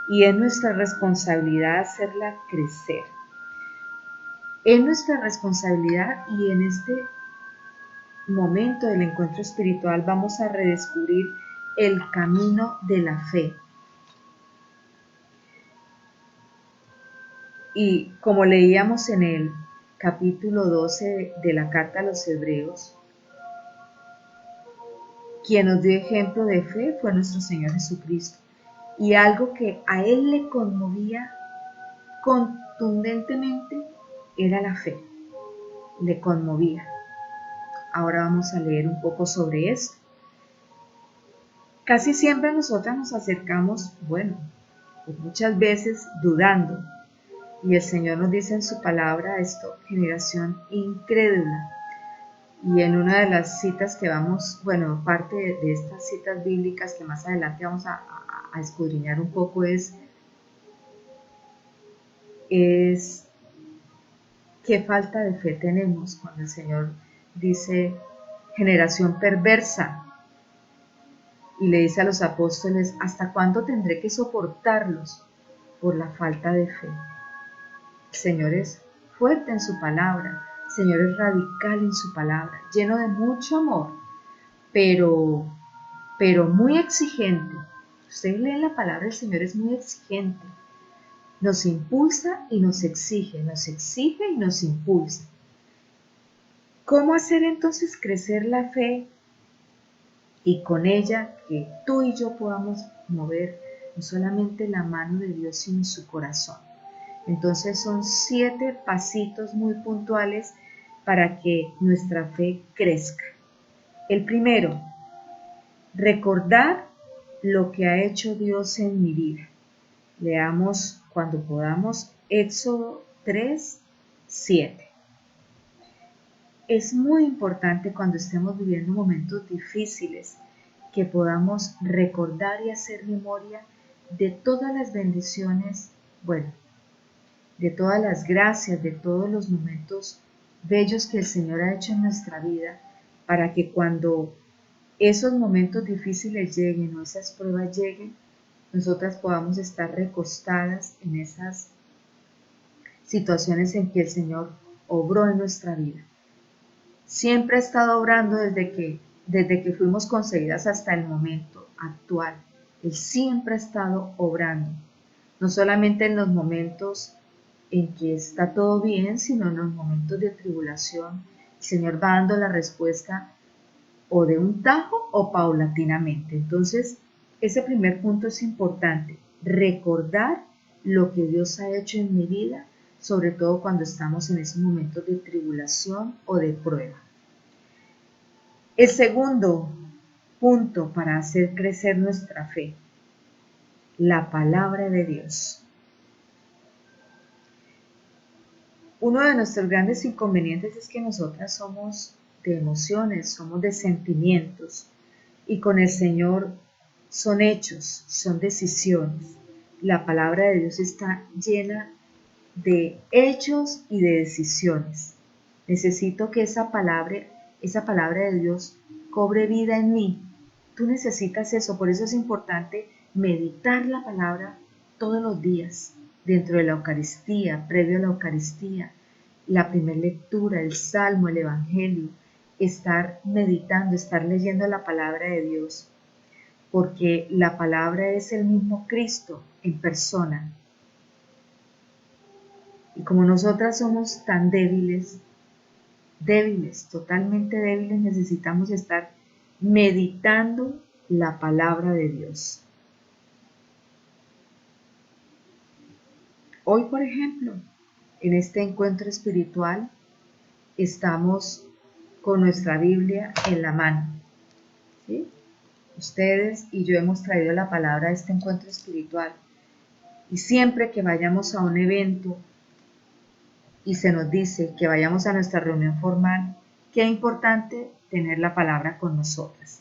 y es nuestra responsabilidad hacerla crecer. Es nuestra responsabilidad, y en este momento del encuentro espiritual vamos a redescubrir el camino de la fe. Y como leíamos en el capítulo 12 de la carta a los Hebreos, quien nos dio ejemplo de fe fue nuestro Señor Jesucristo. Y algo que a Él le conmovía contundentemente era la fe. Le conmovía. Ahora vamos a leer un poco sobre esto. Casi siempre nosotras nos acercamos, muchas veces dudando. Y el Señor nos dice en su palabra esto: generación incrédula. Y en una de las citas que parte de estas citas bíblicas que más adelante vamos a escudriñar un poco es qué falta de fe tenemos cuando el Señor dice generación perversa. Y le dice a los apóstoles: ¿hasta cuándo tendré que soportarlos por la falta de fe? El Señor es fuerte en su palabra, el Señor es radical en su palabra, lleno de mucho amor, pero muy exigente. Ustedes leen la palabra, el Señor es muy exigente. Nos impulsa y nos exige y nos impulsa. ¿Cómo hacer entonces crecer la fe y con ella que tú y yo podamos mover no solamente la mano de Dios, sino su corazón? Entonces son 7 pasitos muy puntuales para que nuestra fe crezca. El primero: recordar lo que ha hecho Dios en mi vida. Leamos cuando podamos Éxodo 3:7. Es muy importante cuando estemos viviendo momentos difíciles que podamos recordar y hacer memoria de todas las bendiciones, de todas las gracias, de todos los momentos bellos que el Señor ha hecho en nuestra vida, para que cuando esos momentos difíciles lleguen o esas pruebas lleguen, nosotras podamos estar recostadas en esas situaciones en que el Señor obró en nuestra vida. Siempre ha estado obrando desde que fuimos concebidas hasta el momento actual. Él siempre ha estado obrando, no solamente en los momentos en que está todo bien, sino en los momentos de tribulación. El Señor va dando la respuesta o de un tajo o paulatinamente. Entonces, ese primer punto es importante: recordar lo que Dios ha hecho en mi vida, sobre todo cuando estamos en esos momentos de tribulación o de prueba. El segundo punto para hacer crecer nuestra fe: la palabra de Dios. Uno de nuestros grandes inconvenientes es que nosotras somos de emociones, somos de sentimientos, y con el Señor son hechos, son decisiones. La palabra de Dios está llena de hechos y de decisiones. Necesito que esa palabra de Dios cobre vida en mí. Tú necesitas eso, por eso es importante meditar la palabra todos los días, dentro de la Eucaristía, previo a la Eucaristía, la primera lectura, el Salmo, el Evangelio, estar meditando, estar leyendo la palabra de Dios, porque la palabra es el mismo Cristo en persona. Y como nosotras somos tan débiles, totalmente débiles, necesitamos estar meditando la palabra de Dios. Hoy, por ejemplo, en este encuentro espiritual, estamos con nuestra Biblia en la mano, ¿sí? Ustedes y yo hemos traído la palabra a este encuentro espiritual. Y siempre que vayamos a un evento y se nos dice que vayamos a nuestra reunión formal, qué importante tener la palabra con nosotras.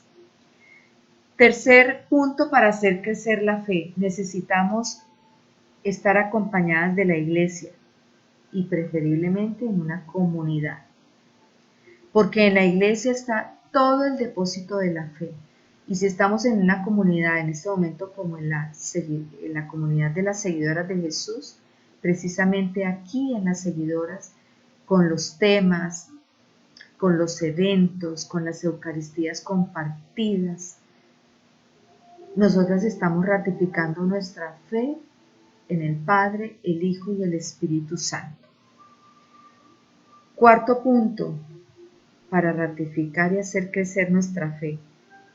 Tercer punto para hacer crecer la fe. Necesitamos estar acompañadas de la iglesia y preferiblemente en una comunidad. Porque en la iglesia está todo el depósito de la fe. Y si estamos en una comunidad en este momento como en la comunidad de las seguidoras de Jesús, precisamente aquí en las seguidoras, con los temas, con los eventos, con las Eucaristías compartidas, nosotras estamos ratificando nuestra fe en el Padre, el Hijo y el Espíritu Santo. Cuarto punto, para ratificar y hacer crecer nuestra fe,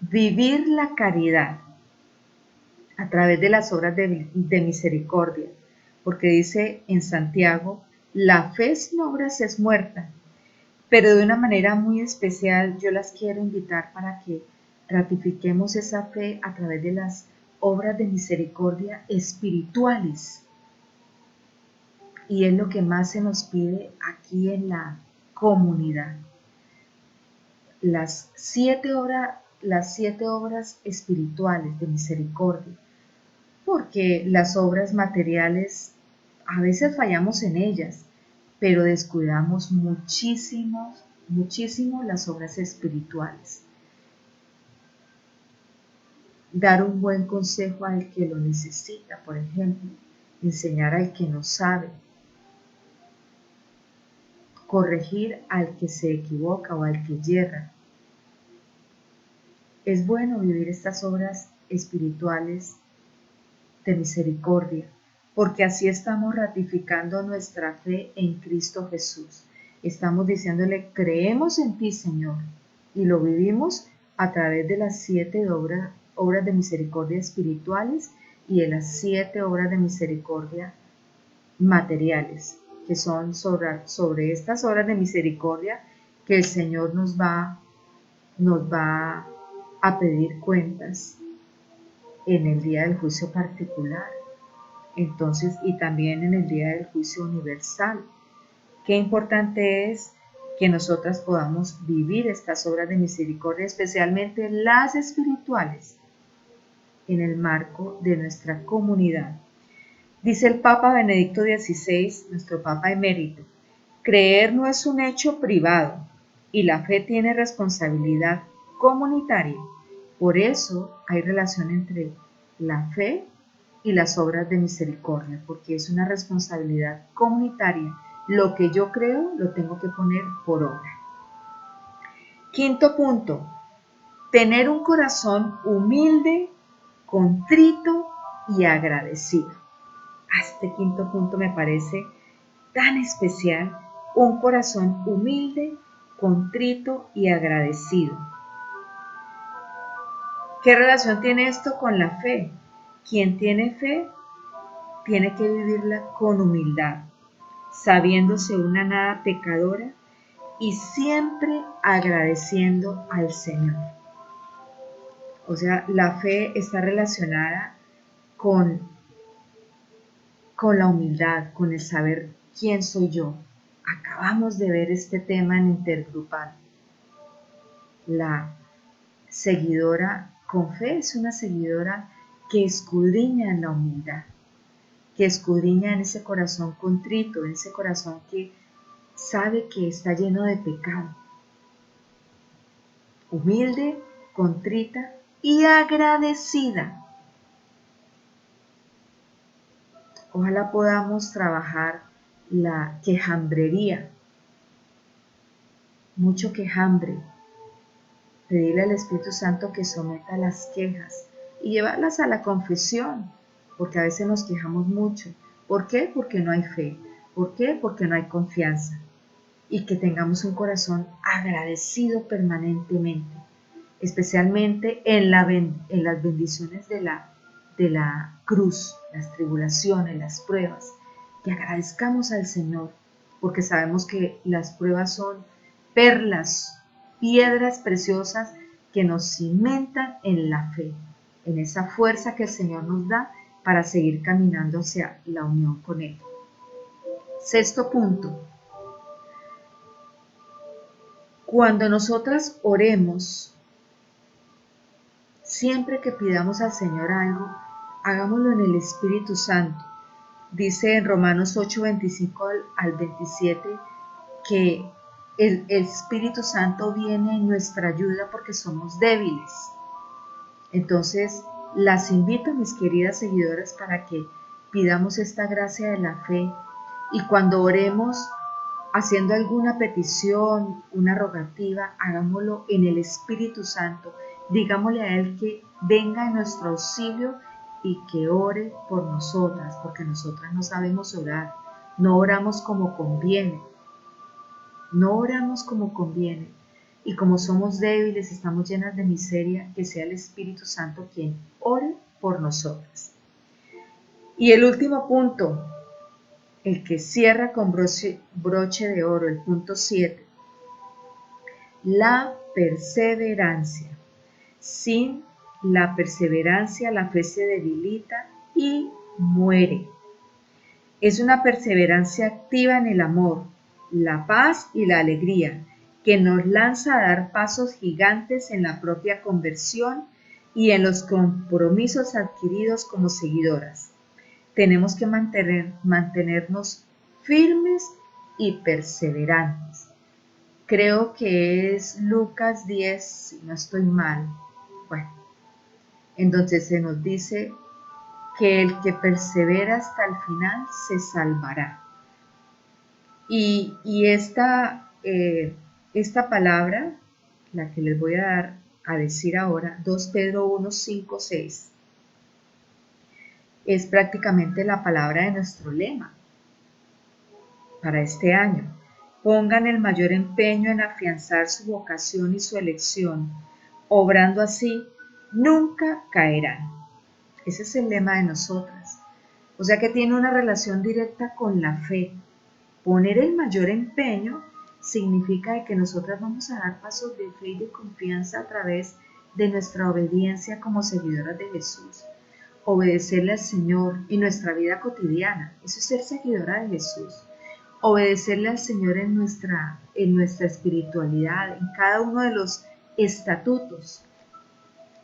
vivir la caridad a través de las obras de misericordia, porque dice en Santiago, la fe sin obras es muerta, pero de una manera muy especial yo las quiero invitar para que ratifiquemos esa fe a través de las obras de misericordia espirituales. Y es lo que más se nos pide aquí en la comunidad. Las siete obras espirituales de misericordia, porque las obras materiales a veces fallamos en ellas, pero descuidamos muchísimo las obras espirituales. Dar un buen consejo al que lo necesita, por ejemplo, enseñar al que no sabe, corregir al que se equivoca o al que yerra. Es bueno vivir estas obras espirituales de misericordia, porque así estamos ratificando nuestra fe en Cristo Jesús. Estamos diciéndole, creemos en ti, Señor, y lo vivimos a través de las 7 obras de misericordia espirituales y de las 7 obras de misericordia materiales, que son sobre estas obras de misericordia que el Señor nos va a pedir cuentas en el día del juicio particular. Entonces, y también en el día del juicio universal. Qué importante es que nosotras podamos vivir estas obras de misericordia, especialmente las espirituales, en el marco de nuestra comunidad. Dice el Papa Benedicto XVI, nuestro Papa emérito, creer no es un hecho privado y la fe tiene responsabilidad comunitaria. Por eso hay relación entre la fe y las obras de misericordia, porque es una responsabilidad comunitaria. Lo que yo creo lo tengo que poner por obra. Quinto punto, tener un corazón humilde, contrito y agradecido. Este quinto punto me parece tan especial, un corazón humilde, contrito y agradecido. ¿Qué relación tiene esto con la fe? Quien tiene fe tiene que vivirla con humildad, sabiéndose una nada pecadora y siempre agradeciendo al Señor. O sea, la fe está relacionada con, con la humildad, con el saber quién soy yo. Acabamos de ver este tema en Intergrupal. La seguidora con fe es una seguidora que escudriña en la humildad, que escudriña en ese corazón contrito, en ese corazón que sabe que está lleno de pecado. Humilde, contrita y agradecida. Ojalá podamos trabajar la quejambrería, mucho quejambre, pedirle al Espíritu Santo que someta las quejas y llevarlas a la confesión, porque a veces nos quejamos mucho. ¿Por qué? Porque no hay fe. ¿Por qué? Porque no hay confianza. Y que tengamos un corazón agradecido permanentemente, especialmente en las bendiciones de la cruz, las tribulaciones, las pruebas, que agradezcamos al Señor, porque sabemos que las pruebas son perlas, piedras preciosas que nos cimentan en la fe, en esa fuerza que el Señor nos da para seguir caminando hacia la unión con Él. Sexto punto. Cuando nosotras oremos, siempre que pidamos al Señor algo, hagámoslo en el Espíritu Santo. Dice en Romanos 8, 25 al 27 que el Espíritu Santo viene en nuestra ayuda porque somos débiles. Entonces, las invito, mis queridas seguidoras, para que pidamos esta gracia de la fe y cuando oremos, haciendo alguna petición, una rogativa, hagámoslo en el Espíritu Santo. Digámosle a Él que venga en nuestro auxilio y que ore por nosotras, porque nosotras no sabemos orar, no oramos como conviene, no oramos como conviene. Y como somos débiles, estamos llenas de miseria, que sea el Espíritu Santo quien ore por nosotras. Y el último punto, el que cierra con broche de oro, el punto 7, la perseverancia. Sin la perseverancia, la fe se debilita y muere. Es una perseverancia activa en el amor, la paz y la alegría, que nos lanza a dar pasos gigantes en la propia conversión y en los compromisos adquiridos como seguidoras. Tenemos que mantenernos firmes y perseverantes. Creo que es Lucas 10, si no estoy mal. Bueno, entonces se nos dice que el que persevera hasta el final se salvará. Y esta palabra, la que les voy a decir ahora, 2 Pedro 1, 5, 6, es prácticamente la palabra de nuestro lema para este año. Pongan el mayor empeño en afianzar su vocación y su elección, obrando así, nunca caerán. Ese es el lema de nosotras. O sea que tiene una relación directa con la fe. Poner el mayor empeño significa que nosotras vamos a dar pasos de fe y de confianza a través de nuestra obediencia como seguidoras de Jesús. Obedecerle al Señor en nuestra vida cotidiana, eso es ser seguidora de Jesús. Obedecerle al Señor en nuestra espiritualidad, en cada uno de los estatutos,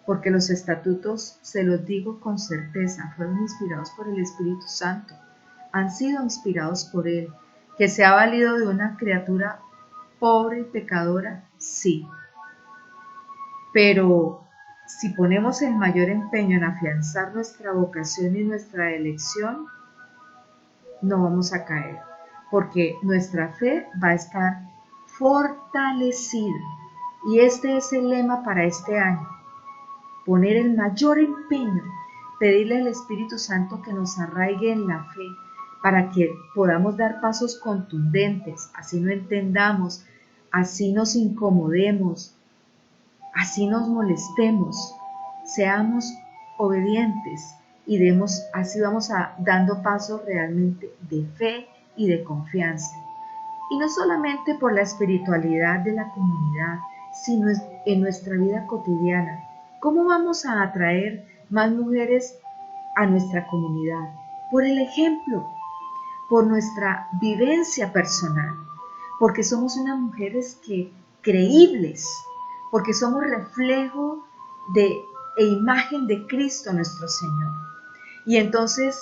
porque los estatutos, se los digo con certeza, fueron inspirados por el Espíritu Santo, han sido inspirados por Él. ¿Que se ha valido de una criatura pobre y pecadora? Sí. Pero si ponemos el mayor empeño en afianzar nuestra vocación y nuestra elección, no vamos a caer, porque nuestra fe va a estar fortalecida. Y este es el lema para este año. Poner el mayor empeño, pedirle al Espíritu Santo que nos arraigue en la fe, para que podamos dar pasos contundentes, así no entendamos, así nos incomodemos, así nos molestemos, seamos obedientes y así vamos dando pasos realmente de fe y de confianza. Y no solamente por la espiritualidad de la comunidad, sino en nuestra vida cotidiana. ¿Cómo vamos a atraer más mujeres a nuestra comunidad, por el ejemplo, por nuestra vivencia personal, porque somos unas mujeres creíbles, porque somos reflejo e imagen de Cristo nuestro Señor. Y entonces,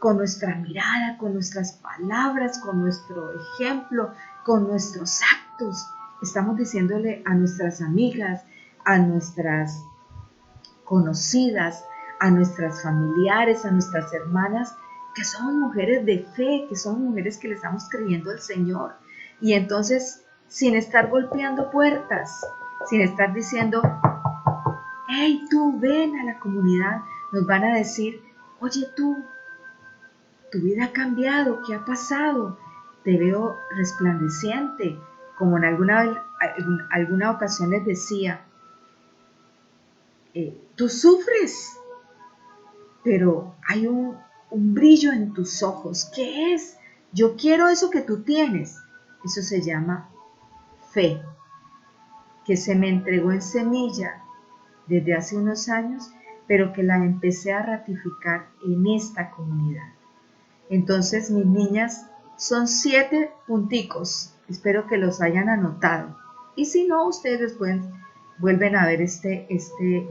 con nuestra mirada, con nuestras palabras, con nuestro ejemplo, con nuestros actos, estamos diciéndole a nuestras amigas, a nuestras conocidas, a nuestras familiares, a nuestras hermanas, que somos mujeres de fe, que somos mujeres que le estamos creyendo al Señor. Y entonces, sin estar golpeando puertas, sin estar diciendo, hey, tú ven a la comunidad, nos van a decir, oye tú, tu vida ha cambiado, ¿qué ha pasado? Te veo resplandeciente, como en alguna ocasión les decía, tú sufres, pero hay un brillo en tus ojos. ¿Qué es? Yo quiero eso que tú tienes. Eso se llama fe, que se me entregó en semilla desde hace unos años, pero que la empecé a ratificar en esta comunidad. Entonces, mis niñas, son 7 punticos. Espero que los hayan anotado. Y si no, ustedes después vuelven a ver este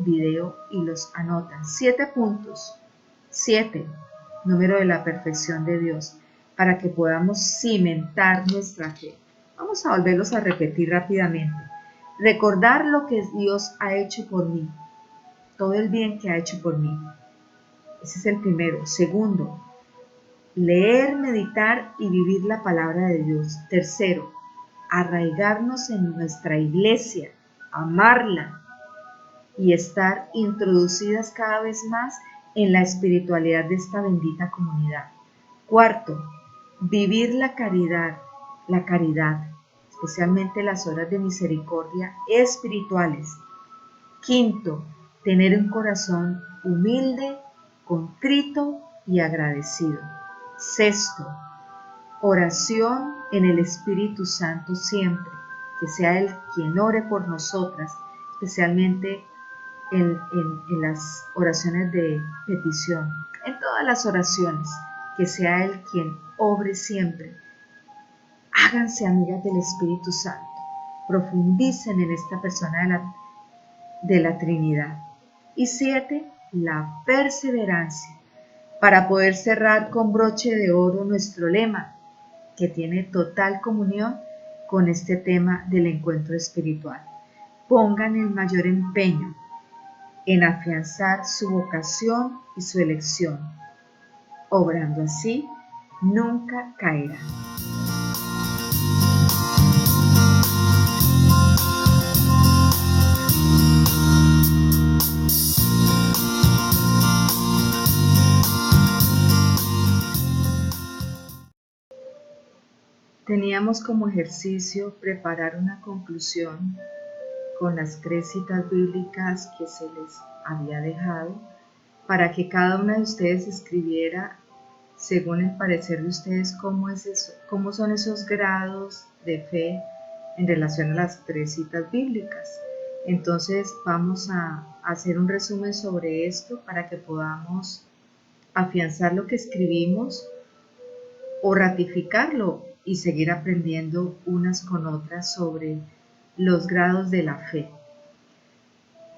video y los anotan. 7 puntos. 7, número de la perfección de Dios, para que podamos cimentar nuestra fe. Vamos a volverlos a repetir rápidamente. Recordar lo que Dios ha hecho por mí, todo el bien que ha hecho por mí. Ese es el primero. Segundo, leer, meditar y vivir la palabra de Dios. Tercero, arraigarnos en nuestra iglesia, amarla y estar introducidas cada vez más en la espiritualidad de esta bendita comunidad. Cuarto, vivir la caridad, especialmente las horas de misericordia espirituales. Quinto, tener un corazón humilde, contrito y agradecido. Sexto, oración en el Espíritu Santo siempre, que sea Él quien ore por nosotras, especialmente en las oraciones de petición, en todas las oraciones, que sea Él quien obre siempre. Háganse amigas del Espíritu Santo, profundicen en esta persona de la Trinidad. Y 7, la perseverancia, para poder cerrar con broche de oro nuestro lema, que tiene total comunión con este tema del encuentro espiritual. Pongan el mayor empeño en afianzar su vocación y su elección. Obrando así, nunca caerán. Teníamos como ejercicio preparar una conclusión con las 3 citas bíblicas que se les había dejado, para que cada una de ustedes escribiera, según el parecer de ustedes, cómo son esos grados de fe en relación a las 3 citas bíblicas. Entonces vamos a hacer un resumen sobre esto para que podamos afianzar lo que escribimos o ratificarlo y seguir aprendiendo unas con otras sobre los grados de la fe.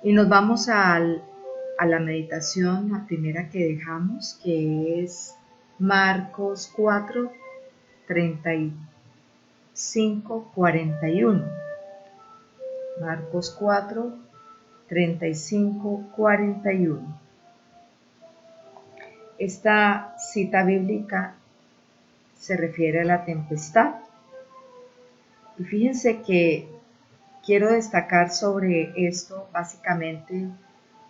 Y nos vamos a la meditación, la primera que dejamos, que es Marcos 4, 35, 41. Marcos 4, 35, 41. Esta cita bíblica se refiere a la tempestad. Y fíjense que quiero destacar sobre esto básicamente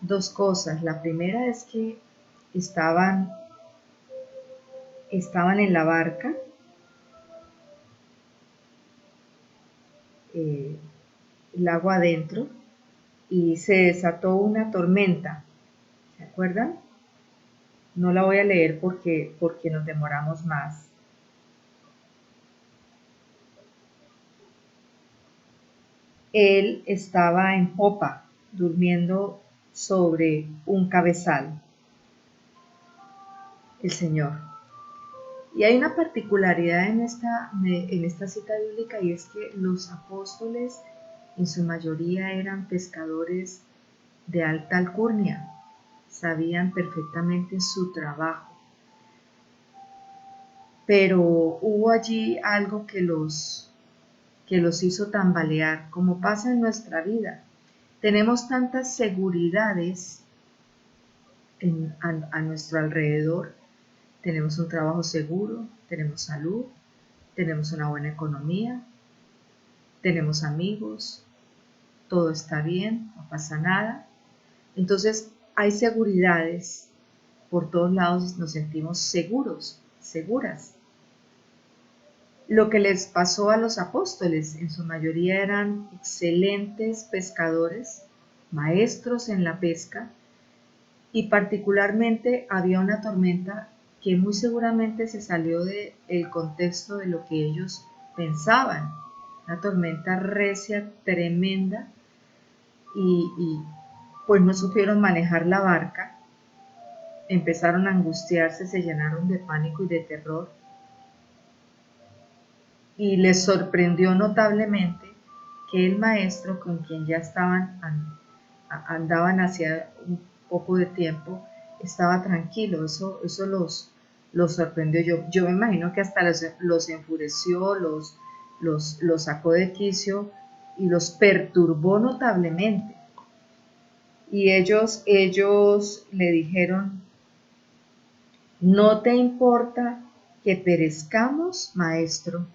2 cosas. La primera es que estaban en la barca, el agua adentro, y se desató una tormenta. ¿Se acuerdan? No la voy a leer porque nos demoramos más. Él estaba en popa, durmiendo sobre un cabezal. el Señor. Y hay una particularidad en esta cita bíblica, y es que los apóstoles en su mayoría eran pescadores de alta alcurnia, sabían perfectamente su trabajo, pero hubo allí algo que los hizo tambalear, como pasa en nuestra vida. Tenemos tantas seguridades a nuestro alrededor. Tenemos un trabajo seguro, tenemos salud, tenemos una buena economía, tenemos amigos, todo está bien, no pasa nada. Entonces hay seguridades, por todos lados nos sentimos seguros, seguras. Lo que les pasó a los apóstoles, en su mayoría eran excelentes pescadores, maestros en la pesca, y particularmente había una tormenta que muy seguramente se salió del contexto de lo que ellos pensaban. Una tormenta recia, tremenda, y pues no supieron manejar la barca, empezaron a angustiarse, se llenaron de pánico y de terror, y les sorprendió notablemente que el maestro con quien ya andaban hacía un poco de tiempo, estaba tranquilo. Eso los sorprendió. Yo me imagino que hasta los enfureció, los sacó de quicio y los perturbó notablemente. Y ellos le dijeron: ¿no te importa que perezcamos, maestro?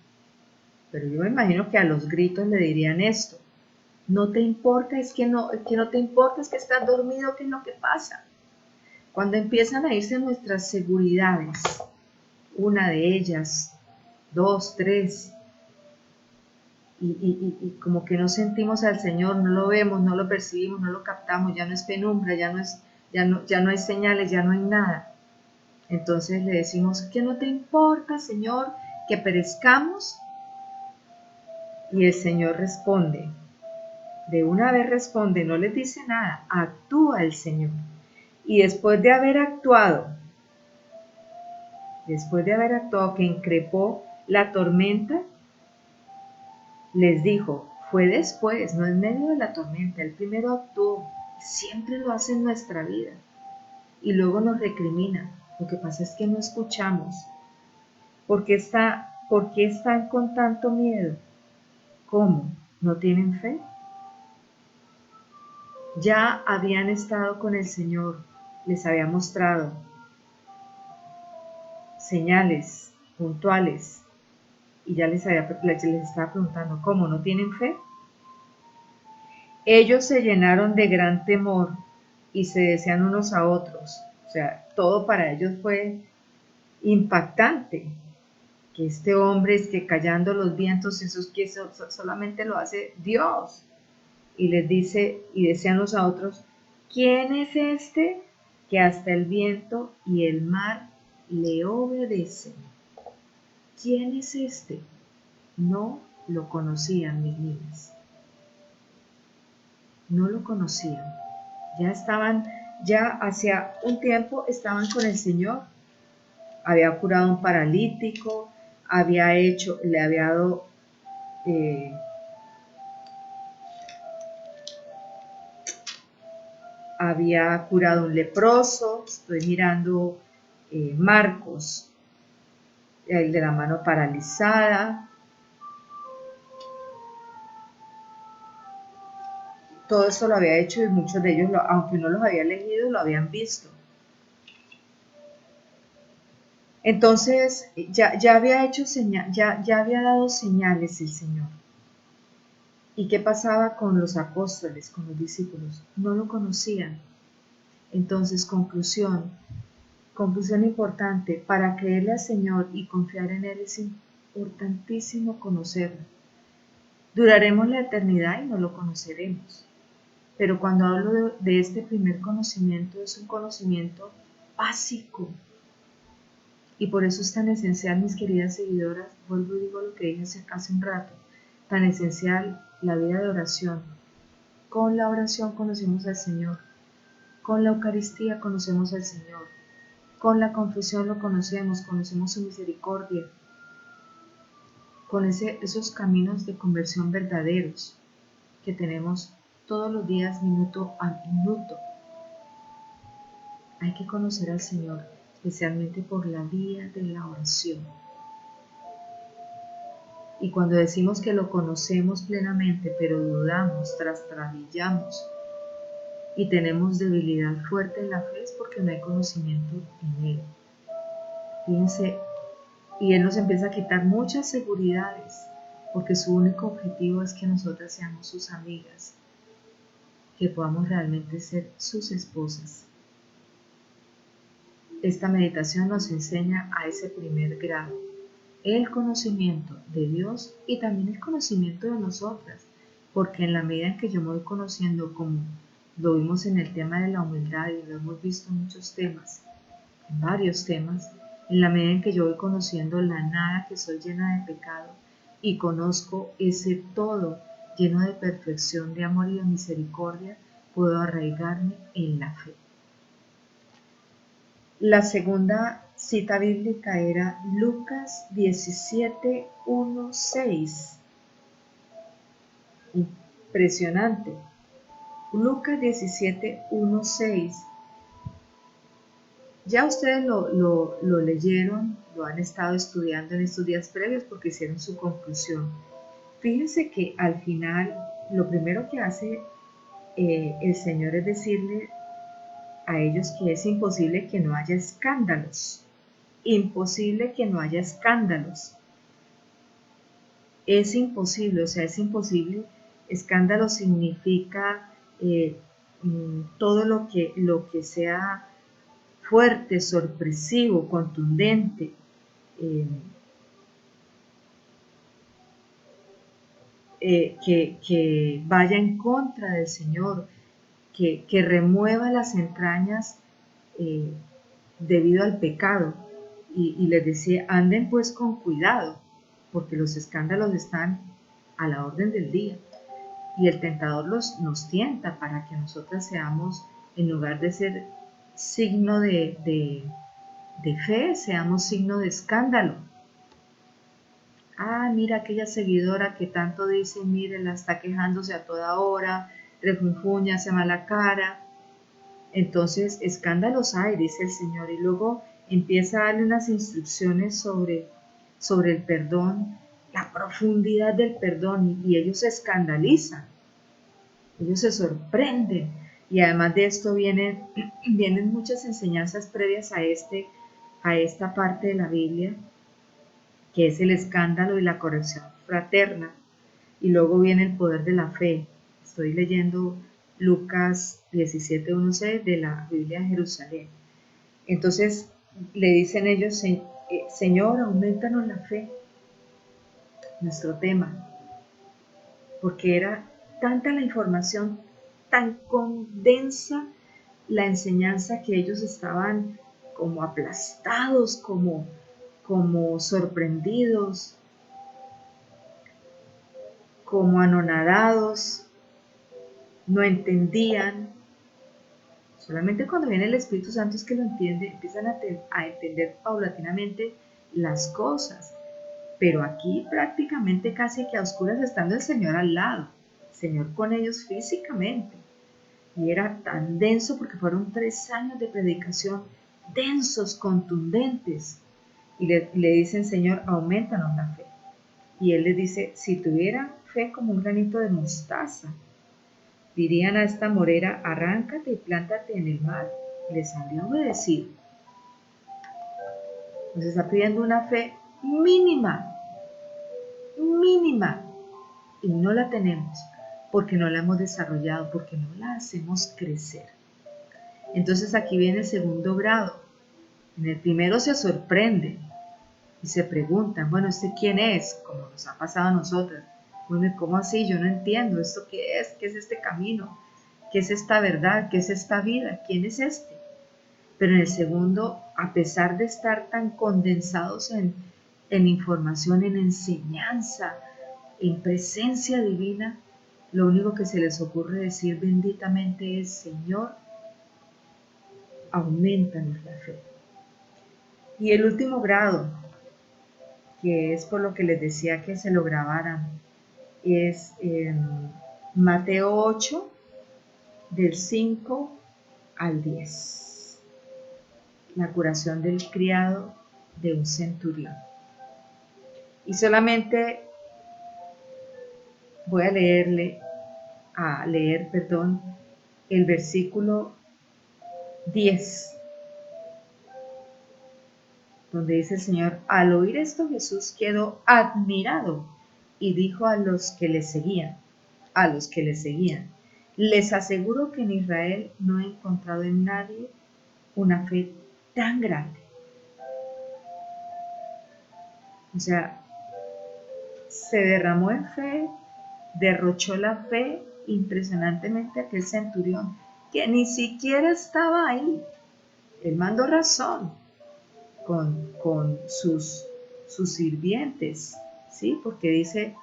Pero yo me imagino que a los gritos le dirían esto: no te importa, es que no te importa, es que estás dormido, ¿qué es lo que pasa? Cuando empiezan a irse nuestras seguridades, una de ellas, dos, tres, y como que no sentimos al Señor, no lo vemos, no lo percibimos, no lo captamos, ya no es penumbra, ya no hay señales, ya no hay nada. Entonces le decimos: ¿qué no te importa, Señor, que perezcamos? Y el Señor responde, de una vez responde, no les dice nada, actúa el Señor. Y después de haber actuado, que increpó la tormenta, les dijo, fue después, no en medio de la tormenta, él primero actuó, siempre lo hace en nuestra vida, y luego nos recrimina. Lo que pasa es que no escuchamos. ¿Por qué están con tanto miedo? ¿Cómo? ¿No tienen fe? Ya habían estado con el Señor, les había mostrado señales puntuales, y ya les estaba preguntando, ¿cómo? ¿No tienen fe? Ellos se llenaron de gran temor y se decían unos a otros. O sea, todo para ellos fue impactante. Que este hombre es que callando los vientos, eso es que solamente lo hace Dios. Y les dice, y decían unos a otros, ¿quién es este que hasta el viento y el mar le obedecen? ¿Quién es este? No lo conocían, mis niñas. No lo conocían. Ya hacía un tiempo estaban con el Señor. Había curado a un paralítico, le había dado había curado a un leproso. Estoy mirando Marcos, el de la mano paralizada. Todo eso lo había hecho, y muchos de ellos, aunque no los había leído, lo habían visto. Entonces ya había hecho ya había dado señales el Señor. ¿Y qué pasaba con los apóstoles, con los discípulos? No lo conocían. Entonces, conclusión importante: para creerle al Señor y confiar en Él es importantísimo conocerlo. Duraremos la eternidad y no lo conoceremos. Pero cuando hablo de este primer conocimiento, es un conocimiento básico. Y por eso es tan esencial, mis queridas seguidoras, vuelvo y digo lo que dije hace un rato, tan esencial la vida de oración. Con la oración conocemos al Señor, con la Eucaristía conocemos al Señor, Con la confesión lo conocemos su misericordia, con esos caminos de conversión verdaderos que tenemos todos los días, minuto a minuto. Hay que conocer al Señor, especialmente por la vía de la oración. Y cuando decimos que lo conocemos plenamente, pero dudamos, trastabillamos y tenemos debilidad fuerte en la fe, es porque no hay conocimiento en Él. Fíjense, y Él nos empieza a quitar muchas seguridades, porque su único objetivo es que nosotras seamos sus amigas, que podamos realmente ser sus esposas. Esta meditación nos enseña a ese primer grado, el conocimiento de Dios y también el conocimiento de nosotras, porque en la medida en que yo me voy conociendo, como lo vimos en el tema de la humildad y lo hemos visto en muchos temas, en varios temas, en la medida en que yo voy conociendo la nada, que soy llena de pecado, y conozco ese todo lleno de perfección, de amor y de misericordia, puedo arraigarme en la fe. La segunda cita bíblica era Lucas 17, 1, 6. Impresionante. Lucas 17, 1, 6. Ya ustedes lo leyeron, lo han estado estudiando en estos días previos porque hicieron su conclusión. Fíjense que al final lo primero que hace el Señor es decirle a ellos que es imposible que no haya escándalos. Imposible que no haya escándalos. Es imposible, o sea, es imposible. Escándalo significa todo lo que sea fuerte, sorpresivo, contundente, que vaya en contra del Señor, que remueva las entrañas debido al pecado. Y les decía, anden pues con cuidado, porque los escándalos están a la orden del día. Y el tentador nos tienta para que nosotras seamos, en lugar de ser signo de fe, seamos signo de escándalo. Ah, mira aquella seguidora que tanto dice, mire, la está quejándose a toda hora, refunfuña, hace mala cara. Entonces, escándalos hay, dice el Señor, y luego empieza a darle unas instrucciones sobre el perdón, la profundidad del perdón, y ellos se escandalizan, ellos se sorprenden, y además de esto vienen muchas enseñanzas previas a esta parte de la Biblia, que es el escándalo y la corrección fraterna, y luego viene el poder de la fe. Estoy leyendo Lucas 17:11 de la Biblia de Jerusalén. Entonces le dicen ellos, Señor, aumentanos la fe, nuestro tema, porque era tanta la información, tan condensa la enseñanza, que ellos estaban como aplastados, como sorprendidos, como anonadados, no entendían. Solamente cuando viene el Espíritu Santo es que lo entienden, empiezan a entender paulatinamente las cosas. Pero aquí prácticamente casi que a oscuras, estando el Señor al lado, el Señor con ellos físicamente. Y era tan denso porque fueron 3 años de predicación, densos, contundentes. Y le dicen, Señor, aumentanos la fe. Y Él les dice, si tuviera fe como un granito de mostaza, dirían a esta morera, arráncate y plántate en el mar, les habría obedecido. Nos está pidiendo una fe mínima, y no la tenemos porque no la hemos desarrollado, porque no la hacemos crecer. Entonces aquí viene el segundo grado. En el primero se sorprenden y se preguntan, bueno, ¿este quién es? Como nos ha pasado a nosotras. Bueno, ¿cómo así? Yo no entiendo. ¿Esto qué es? ¿Qué es este camino? ¿Qué es esta verdad? ¿Qué es esta vida? ¿Quién es este? Pero en el segundo, a pesar de estar tan condensados en información, en enseñanza, en presencia divina, lo único que se les ocurre decir benditamente es, Señor, aumentanos la fe. Y el último grado, que es por lo que les decía que se lo grabaran, es Mateo 8, del 5 al 10. La curación del criado de un centurión. Y solamente voy a leer, el versículo 10, donde dice el Señor: al oír esto Jesús quedó admirado y dijo a los que le seguían, les aseguro que en Israel no he encontrado en nadie una fe tan grande. O sea, se derramó en fe, derrochó la fe impresionantemente aquel centurión, que ni siquiera estaba ahí. Él mandó razón con sus sirvientes, ¿sí? Porque dice,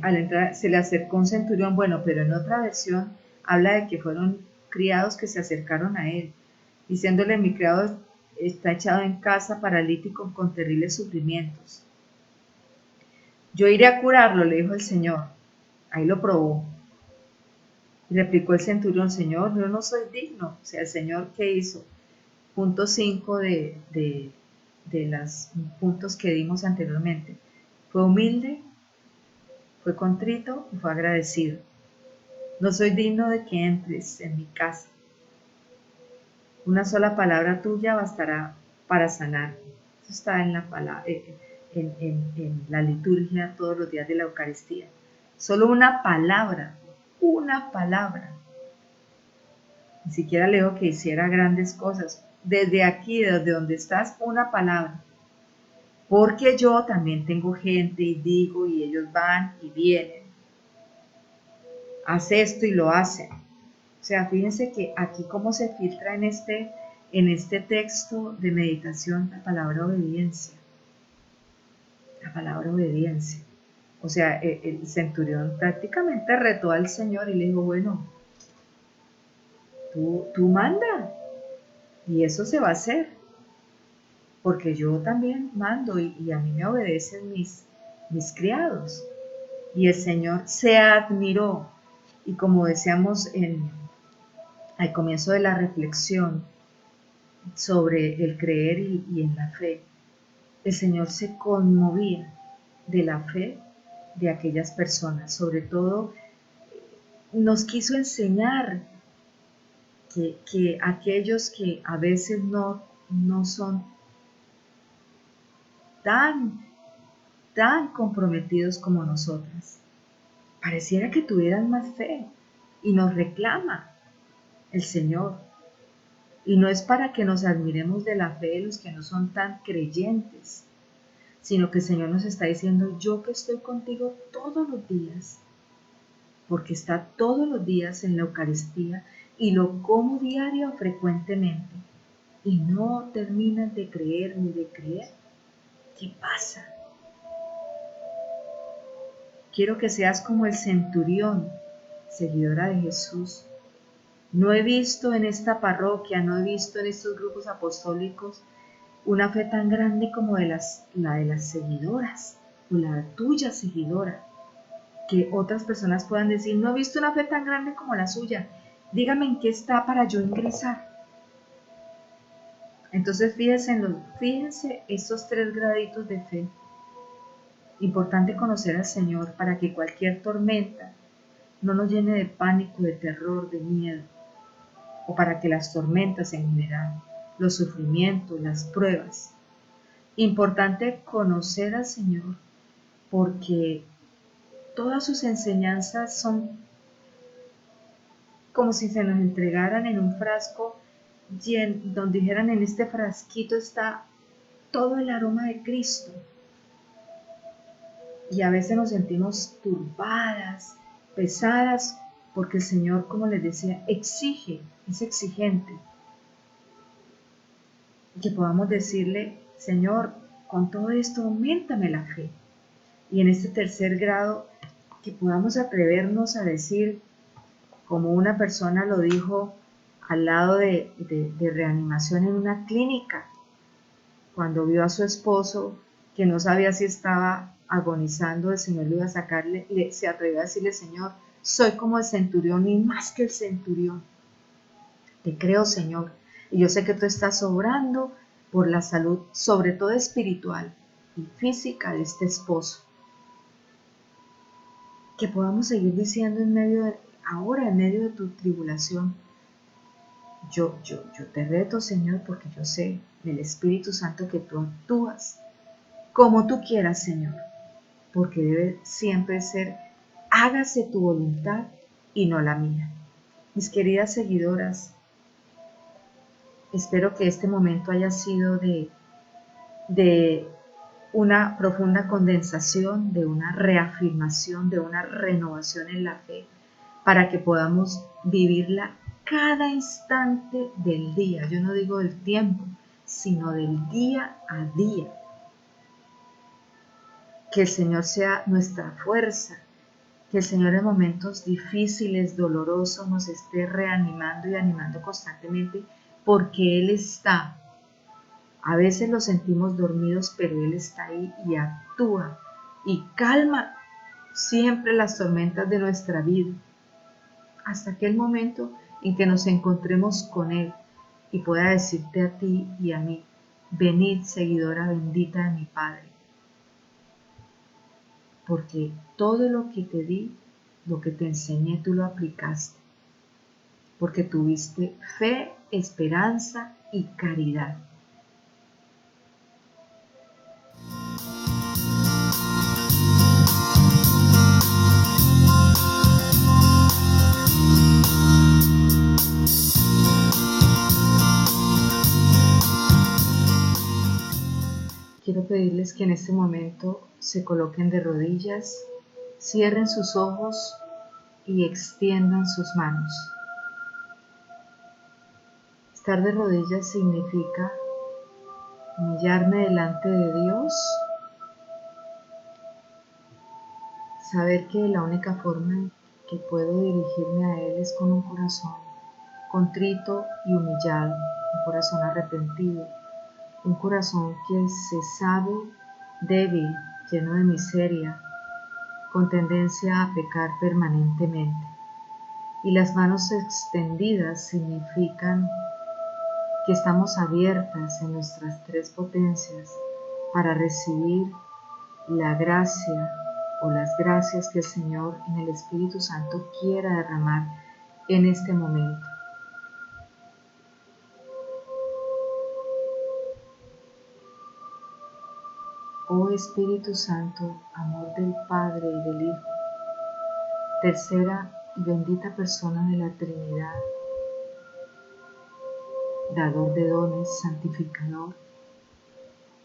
al entrar se le acercó un centurión, bueno, pero en otra versión habla de que fueron criados que se acercaron a él, diciéndole: mi criado está echado en casa, paralítico, con terribles sufrimientos. Yo iré a curarlo, le dijo el Señor. Ahí lo probó. Y replicó el centurión: Señor, yo no soy digno. O sea, el Señor, ¿qué hizo? Punto 5 de los puntos que dimos anteriormente. Fue humilde, fue contrito y fue agradecido. No soy digno de que entres en mi casa. Una sola palabra tuya bastará para sanar. Eso está en la palabra, en la liturgia todos los días de la Eucaristía. Solo una palabra. Ni siquiera leo que hiciera grandes cosas. Desde aquí, desde donde estás, una palabra. Porque yo también tengo gente y digo, y ellos van y vienen. Haz esto y lo hacen. O sea, fíjense que aquí cómo se filtra en este texto de meditación la palabra obediencia. La palabra obediencia. O sea, el centurión prácticamente retó al Señor y le dijo: bueno, tú manda y eso se va a hacer. Porque yo también mando y a mí me obedecen mis criados. Y el Señor se admiró. Y como decíamos al comienzo de la reflexión sobre el creer y en la fe, el Señor se conmovía de la fe de aquellas personas. Sobre todo nos quiso enseñar que aquellos que a veces no son tan comprometidos como nosotras, pareciera que tuvieran más fe, y nos reclama el Señor. Y no es para que nos admiremos de la fe de los que no son tan creyentes, sino que el Señor nos está diciendo: yo que estoy contigo todos los días, porque está todos los días en la Eucaristía y lo como diario o frecuentemente, y no terminas de creer ni de creer. ¿Qué pasa? Quiero que seas como el centurión, seguidora de Jesús. No he visto en esta parroquia, no he visto en estos grupos apostólicos una fe tan grande como la de las seguidoras, o la tuya seguidora. Que otras personas puedan decir: no he visto una fe tan grande como la suya, dígame en qué está para yo ingresar. Entonces fíjense estos 3 graditos de fe. Importante conocer al Señor para que cualquier tormenta no nos llene de pánico, de terror, de miedo, o para que las tormentas en general, los sufrimientos, las pruebas. Importante conocer al Señor porque todas sus enseñanzas son como si se nos entregaran en un frasco donde dijeran: en este frasquito está todo el aroma de Cristo. Y a veces nos sentimos turbadas, pesadas, porque el Señor, como les decía, exige, es exigente. Que podamos decirle: Señor, con todo esto auméntame la fe. Y en este 3er grado, que podamos atrevernos a decir, como una persona lo dijo al lado de reanimación en una clínica, cuando vio a su esposo que no sabía si estaba agonizando, el Señor le iba a sacarle, se atrevió a decirle: Señor, soy como el centurión y más que el centurión. Te creo, Señor, y yo sé que tú estás obrando por la salud, sobre todo espiritual y física, de este esposo. Que podamos seguir diciendo ahora en medio de tu tribulación: yo te reto, Señor, porque yo sé del Espíritu Santo que tú actúas como tú quieras, Señor, porque debe siempre ser: hágase tu voluntad y no la mía. Mis queridas seguidoras, espero que este momento haya sido de una profunda condensación, de una reafirmación, de una renovación en la fe, para que podamos vivirla cada instante del día. Yo no digo del tiempo, sino del día a día. Que el Señor sea nuestra fuerza, que el Señor en momentos difíciles, dolorosos, nos esté reanimando y animando constantemente, porque Él está. A veces lo sentimos dormidos, pero Él está ahí y actúa y calma siempre las tormentas de nuestra vida, hasta aquel momento en que nos encontremos con Él y pueda decirte a ti y a mí: venid, seguidora bendita de mi Padre, porque todo lo que te di, lo que te enseñé, tú lo aplicaste, porque tuviste fe, esperanza y caridad. Quiero pedirles que en este momento se coloquen de rodillas, cierren sus ojos y extiendan sus manos. Estar de rodillas significa humillarme delante de Dios, saber que la única forma en que puedo dirigirme a Él es con un corazón contrito y humillado, un corazón arrepentido, un corazón que se sabe débil, lleno de miseria, con tendencia a pecar permanentemente. Y las manos extendidas significan que estamos abiertas en nuestras tres potencias para recibir la gracia o las gracias que el Señor en el Espíritu Santo quiera derramar en este momento. Oh Espíritu Santo, amor del Padre y del Hijo, tercera y bendita persona de la Trinidad, dador de dones, santificador,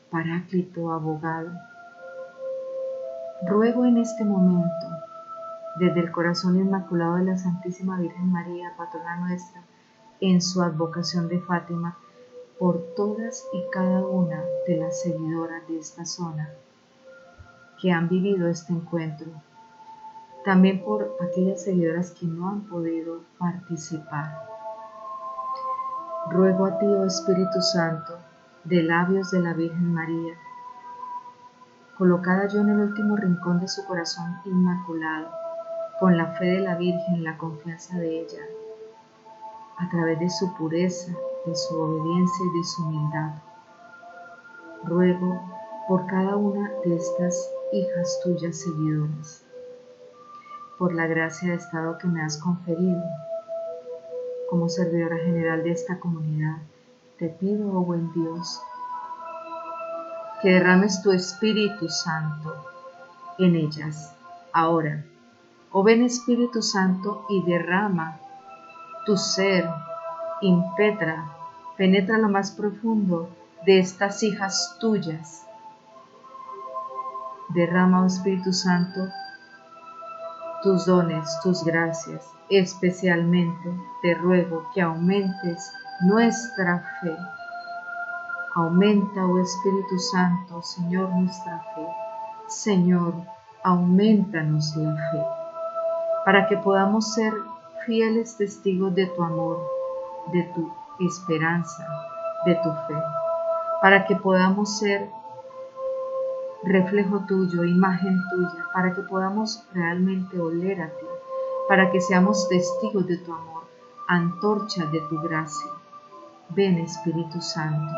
paráclito, abogado, ruego en este momento, desde el corazón inmaculado de la Santísima Virgen María, patrona nuestra, en su advocación de Fátima, por todas y cada una de las seguidoras de esta zona que han vivido este encuentro, también por aquellas seguidoras que no han podido participar. Ruego a ti, oh Espíritu Santo, de labios de la Virgen María, colocada yo en el último rincón de su corazón inmaculado, con la fe de la Virgen, la confianza de ella, a través de su pureza, de su obediencia y de su humildad. Ruego por cada una de estas hijas tuyas seguidoras, por la gracia de estado que me has conferido. Como servidora general de esta comunidad, te pido, oh buen Dios, que derrames tu Espíritu Santo en ellas. Ahora, oh ven Espíritu Santo y derrama tu ser, penetra lo más profundo de estas hijas tuyas. Derrama, oh Espíritu Santo, tus dones, tus gracias. Especialmente te ruego que aumentes nuestra fe. Aumenta, oh Espíritu Santo, Señor, nuestra fe. Señor, aumentanos la fe, para que podamos ser fieles testigos de tu amor, de tu esperanza, de tu fe, para que podamos ser reflejo tuyo, imagen tuya, para que podamos realmente oler a ti, para que seamos testigos de tu amor, antorcha de tu gracia. Ven, Espíritu Santo,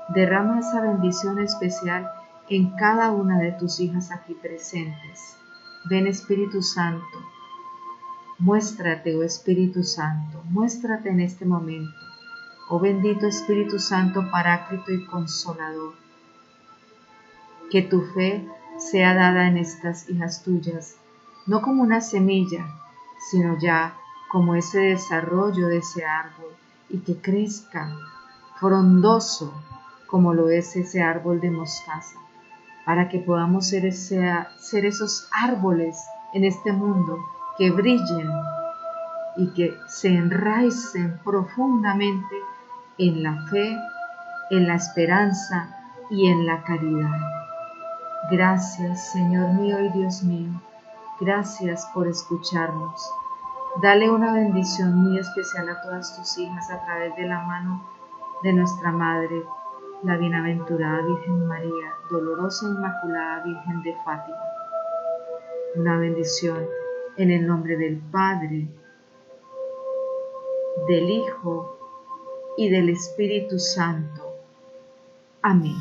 derrama esa bendición especial en cada una de tus hijas aquí presentes. Ven, Espíritu Santo, muéstrate, oh Espíritu Santo, muéstrate en este momento, oh bendito Espíritu Santo, Paráclito y Consolador. Que tu fe sea dada en estas hijas tuyas, no como una semilla, sino ya como ese desarrollo de ese árbol, y que crezca frondoso como lo es ese árbol de mostaza, para que podamos ser esos árboles en este mundo que brillen y que se enraicen profundamente en la fe, en la esperanza y en la caridad. Gracias, Señor mío y Dios mío, gracias por escucharnos. Dale una bendición muy especial a todas tus hijas a través de la mano de nuestra Madre, la bienaventurada Virgen María, dolorosa e inmaculada Virgen de Fátima. Una bendición en el nombre del Padre, del Hijo y del Espíritu Santo. Amén.